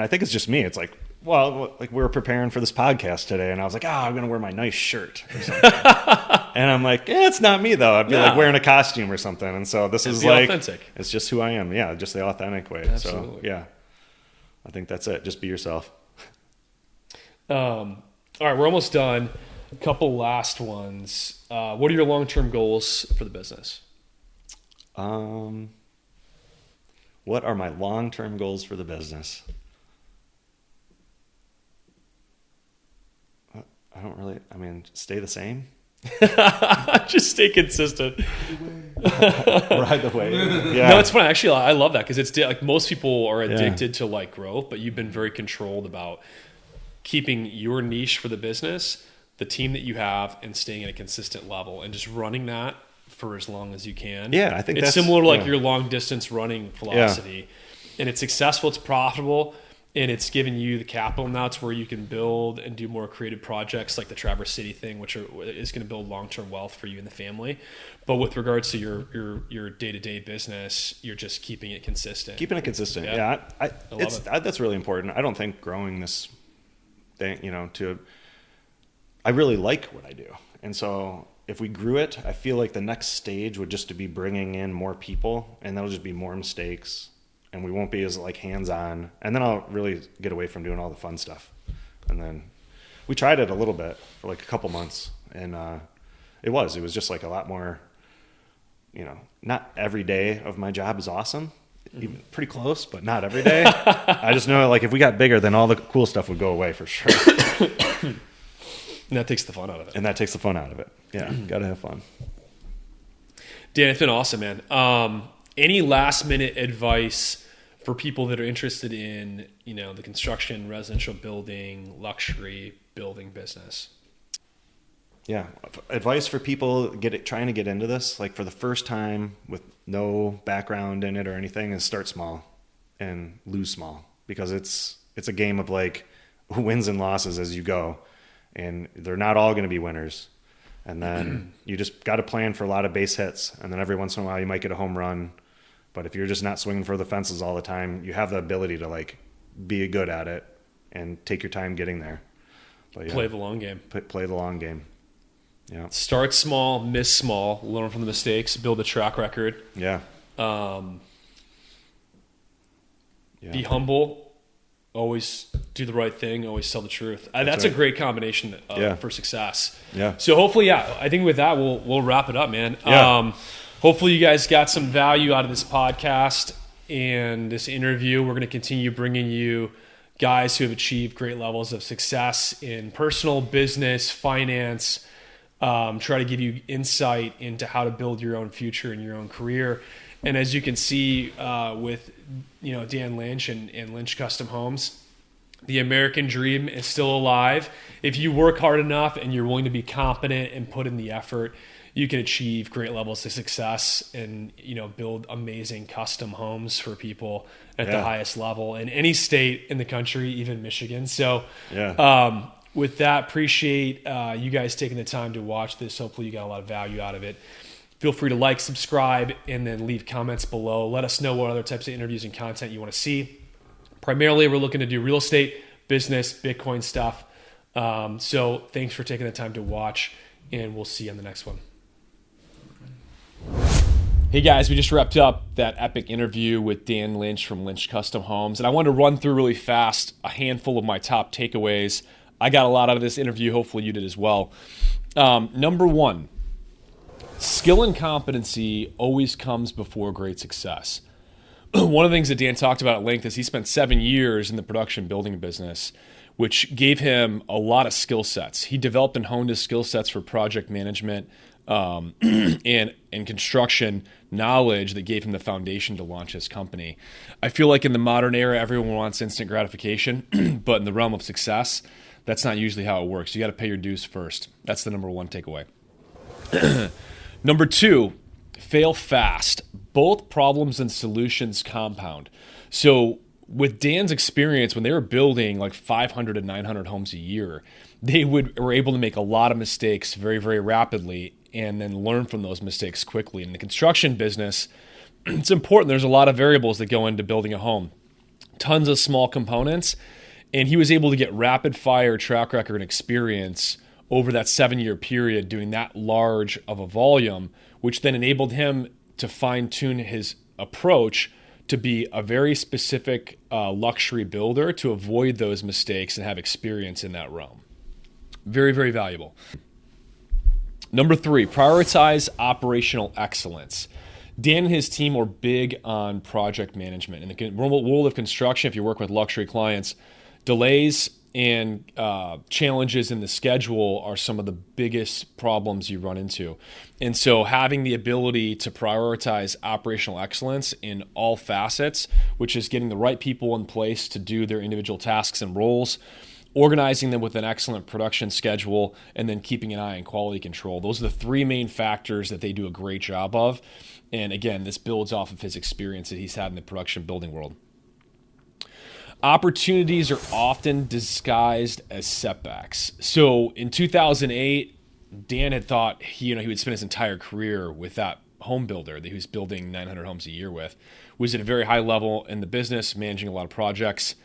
think it's just me. It's like, like we were preparing for this podcast today, and I was like, I'm going to wear my nice shirt or something. And I'm like, it's not me, though. I'd be like wearing a costume or something. And so this is like, authentic. It's just who I am. Yeah, just the authentic way. Absolutely. So, I think that's it. Just be yourself. All right, we're almost done. A couple last ones. What are your long-term goals for the business? What are my long-term goals for the business? Stay the same. Just stay consistent. Ride the wave. Yeah. No, it's funny. Actually, I love that because it's like most people are addicted to like growth, but you've been very controlled about keeping your niche for the business, the team that you have, and staying at a consistent level and just running that for as long as you can. Yeah, I think it's similar to like your long distance running philosophy, and it's successful, it's profitable, and it's giving you the capital now to where you can build and do more creative projects like the Traverse City thing, which is going to build long-term wealth for you and the family. But with regards to your day-to-day business, you're just keeping it consistent. Keeping it consistent. Yeah. I love it. That's really important. I don't think growing this thing, I really like what I do. And so if we grew it, I feel like the next stage would just to be bringing in more people, and that'll just be more mistakes, and we won't be as like hands-on, and then I'll really get away from doing all the fun stuff. And then we tried it a little bit for like a couple months, and it was just like a lot more, not every day of my job is awesome, even pretty close, but not every day. I just know like if we got bigger, then all the cool stuff would go away for sure. And that takes the fun out of it. Yeah, gotta have fun. Dan, it's been awesome, man. Any last minute advice for people that are interested in, the construction, residential building, luxury building business? Yeah, advice for people trying to get into this, like for the first time with no background in it or anything, is start small and lose small, because it's a game of like wins and losses as you go, and they're not all going to be winners. And then you just got to plan for a lot of base hits, and then every once in a while you might get a home run. But if you're just not swinging for the fences all the time, you have the ability to like be good at it and take your time getting there. But, play the long game. Play the long game. Yeah. Start small, miss small, learn from the mistakes, build a track record. Yeah. Be humble. Always do the right thing. Always tell the truth. That's right. A great combination for success. Yeah. So hopefully, I think with that we'll wrap it up, man. Yeah. Hopefully you guys got some value out of this podcast and this interview. We're going to continue bringing you guys who have achieved great levels of success in personal, business, finance. Try to give you insight into how to build your own future and your own career. And as you can see with Dan Lynch and Lynch Custom Homes, the American dream is still alive. If you work hard enough and you're willing to be competent and put in the effort, you can achieve great levels of success and build amazing custom homes for people at the highest level in any state in the country, even Michigan. So with that, appreciate you guys taking the time to watch this. Hopefully you got a lot of value out of it. Feel free to like, subscribe, and then leave comments below. Let us know what other types of interviews and content you want to see. Primarily, we're looking to do real estate, business, Bitcoin stuff. So thanks for taking the time to watch, and we'll see you on the next one. Hey guys, we just wrapped up that epic interview with Dan Lynch from Lynch Custom Homes, and I wanted to run through really fast a handful of my top takeaways. I got a lot out of this interview. Hopefully you did as well. Number one, skill and competency always comes before great success. One of the things that Dan talked about at length is he spent 7 years in the production building business, which gave him a lot of skill sets. He developed and honed his skill sets for project management and construction knowledge that gave him the foundation to launch his company. I feel like in the modern era, everyone wants instant gratification, but in the realm of success, that's not usually how it works. You got to pay your dues first. That's the number one takeaway. Number two, fail fast. Both problems and solutions compound. So with Dan's experience, when they were building like 500 to 900 homes a year, they were able to make a lot of mistakes very, very rapidly and then learn from those mistakes quickly. In the construction business, it's important. There's a lot of variables that go into building a home, tons of small components, and he was able to get rapid fire track record and experience over that 7-year period doing that large of a volume, which then enabled him to fine-tune his approach to be a very specific luxury builder to avoid those mistakes and have experience in that realm. Very, very valuable. Number three, prioritize operational excellence. Dan and his team were big on project management. In the world of construction, if you work with luxury clients, delays and challenges in the schedule are some of the biggest problems you run into. And so having the ability to prioritize operational excellence in all facets, which is getting the right people in place to do their individual tasks and roles, organizing them with an excellent production schedule, and then keeping an eye on quality control. Those are the three main factors that they do a great job of. And again, this builds off of his experience that he's had in the production building world. Opportunities are often disguised as setbacks. So in 2008, Dan had thought he would spend his entire career with that home builder that he was building 900 homes a year with. Was at a very high level in the business, managing a lot of projects.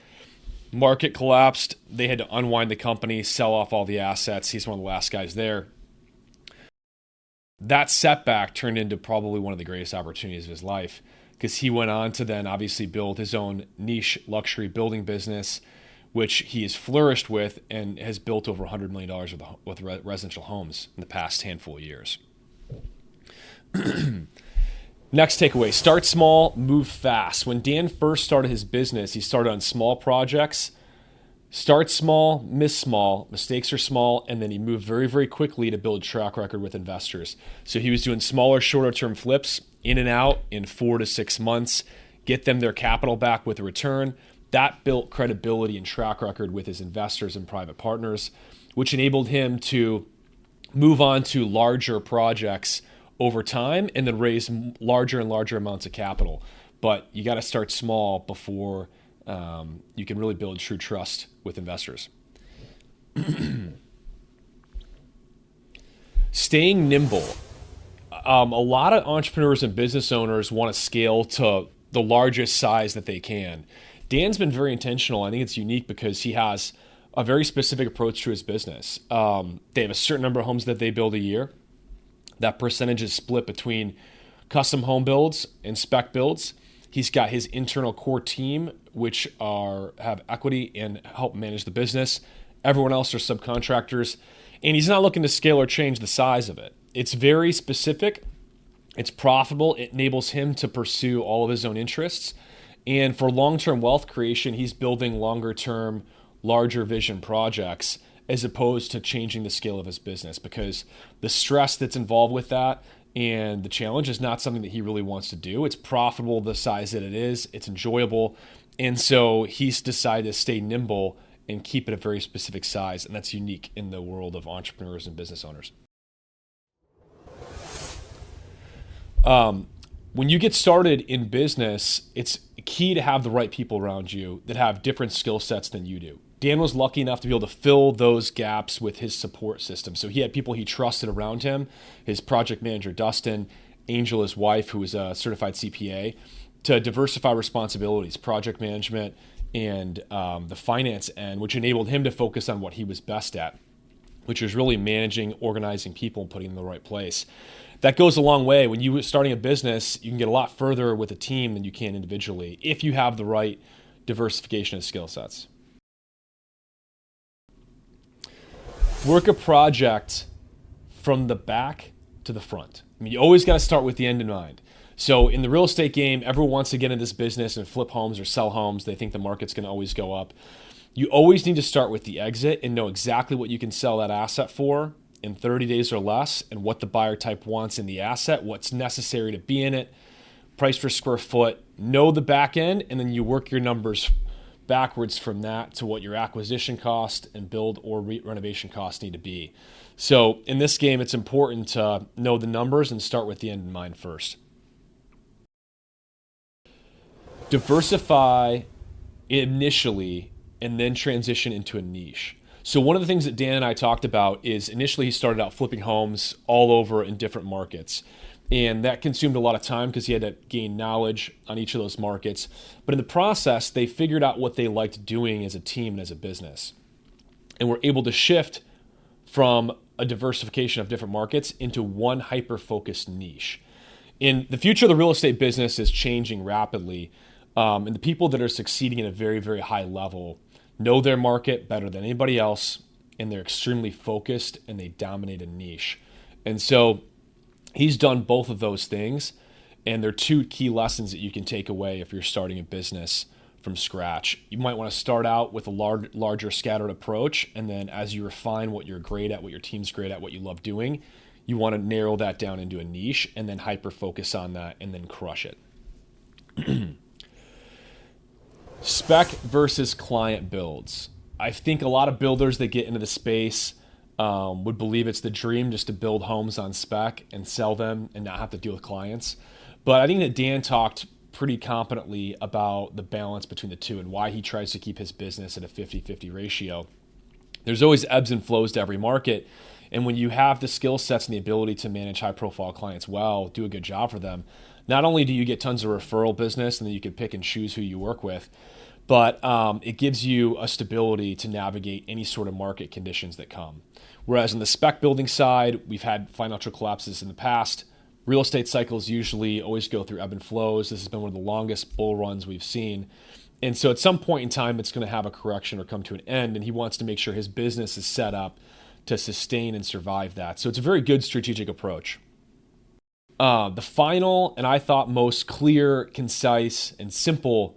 Market collapsed. They had to unwind the company, sell off all the assets. He's one of the last guys there. That setback turned into probably one of the greatest opportunities of his life, because he went on to then obviously build his own niche luxury building business, which he has flourished with and has built over $100 million with residential homes in the past handful of years. Next takeaway, start small, move fast. When Dan first started his business, he started on small projects. Start small, miss small, mistakes are small, and then he moved very, very quickly to build a track record with investors. So he was doing smaller, shorter term flips, in and out in 4 to 6 months, get them their capital back with a return. That built credibility and track record with his investors and private partners, which enabled him to move on to larger projects over time and then raise larger and larger amounts of capital. But you got to start small before you can really build true trust with investors. Staying nimble. A lot of entrepreneurs and business owners want to scale to the largest size that they can. Dan's been very intentional. I think it's unique because he has a very specific approach to his business. They have a certain number of homes that they build a year. That percentage is split between custom home builds and spec builds. He's got his internal core team, which have equity and help manage the business. Everyone else are subcontractors. And he's not looking to scale or change the size of it. It's very specific. It's profitable. It enables him to pursue all of his own interests. And for long-term wealth creation, he's building longer-term, larger vision projects as opposed to changing the scale of his business, because the stress that's involved with that and the challenge is not something that he really wants to do. It's profitable the size that it is. It's enjoyable. And so he's decided to stay nimble and keep it a very specific size. And that's unique in the world of entrepreneurs and business owners. When you get started in business, it's key to have the right people around you that have different skill sets than you do. Dan was lucky enough to be able to fill those gaps with his support system. So he had people he trusted around him, his project manager, Dustin, Angel, his wife, who was a certified CPA, to diversify responsibilities, project management, and the finance end, which enabled him to focus on what he was best at. which is really managing, organizing people, and putting them in the right place. That goes a long way. When you're starting a business, you can get a lot further with a team than you can individually if you have the right diversification of skill sets. Work a project from the back to the front. I mean, you always got to start with the end in mind. So in the real estate game, everyone wants to get into this business and flip homes or sell homes. They think the market's going to always go up. You always need to start with the exit and know exactly what you can sell that asset for in 30 days or less, and what the buyer type wants in the asset, what's necessary to be in it, price per square foot, know the back end, and then you work your numbers backwards from that to what your acquisition cost and build or renovation costs need to be. So in this game, it's important to know the numbers and start with the end in mind first. Diversify initially and then transition into a niche. So one of the things that Dan and I talked about is initially he started out flipping homes all over in different markets. And that consumed a lot of time because he had to gain knowledge on each of those markets. But in the process, they figured out what they liked doing as a team and as a business. And were able to shift from a diversification of different markets into one hyper-focused niche. In the future of the real estate business is changing rapidly. And the people that are succeeding at a very, very high level know their market better than anybody else, and they're extremely focused and they dominate a niche. And so he's done both of those things, and they're two key lessons that you can take away if you're starting a business from scratch. You might want to start out with a larger scattered approach, and then as you refine what you're great at, what your team's great at, what you love doing, you want to narrow that down into a niche and then hyper focus on that and then crush it. Spec versus client builds. I think a lot of builders that get into the space would believe it's the dream just to build homes on spec and sell them and not have to deal with clients. But I think that Dan talked pretty competently about the balance between the two and why he tries to keep his business at a 50-50 ratio. There's always ebbs and flows to every market. And when you have the skill sets and the ability to manage high-profile clients well, do a good job for them, not only do you get tons of referral business and then you can pick and choose who you work with, but it gives you a stability to navigate any sort of market conditions that come. Whereas in the spec building side, we've had financial collapses in the past. Real estate cycles usually always go through ebb and flows. This has been one of the longest bull runs we've seen. And so at some point in time, it's going to have a correction or come to an end, and he wants to make sure his business is set up to sustain and survive that. So it's a very good strategic approach. The final, and I thought most clear, concise, and simple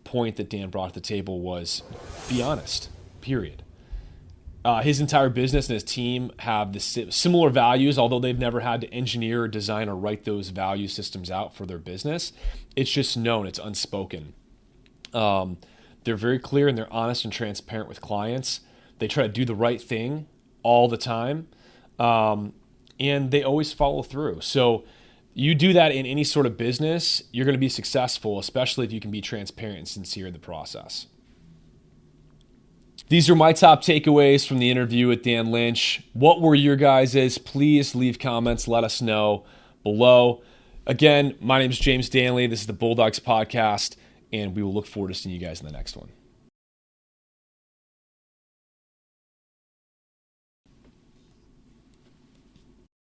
point that Dan brought to the table was be honest, period. His entire business and his team have the similar values, although they've never had to engineer or design or write those value systems out for their business. It's just known, it's unspoken. They're very clear and they're honest and transparent with clients. They try to do the right thing all the time, and they always follow through. So you do that in any sort of business, you're going to be successful, especially if you can be transparent and sincere in the process. These are my top takeaways from the interview with Dan Lynch. What were your guys's? Please leave comments. Let us know below. Again, my name is James Danley. This is the Bulldogs Podcast, and we will look forward to seeing you guys in the next one.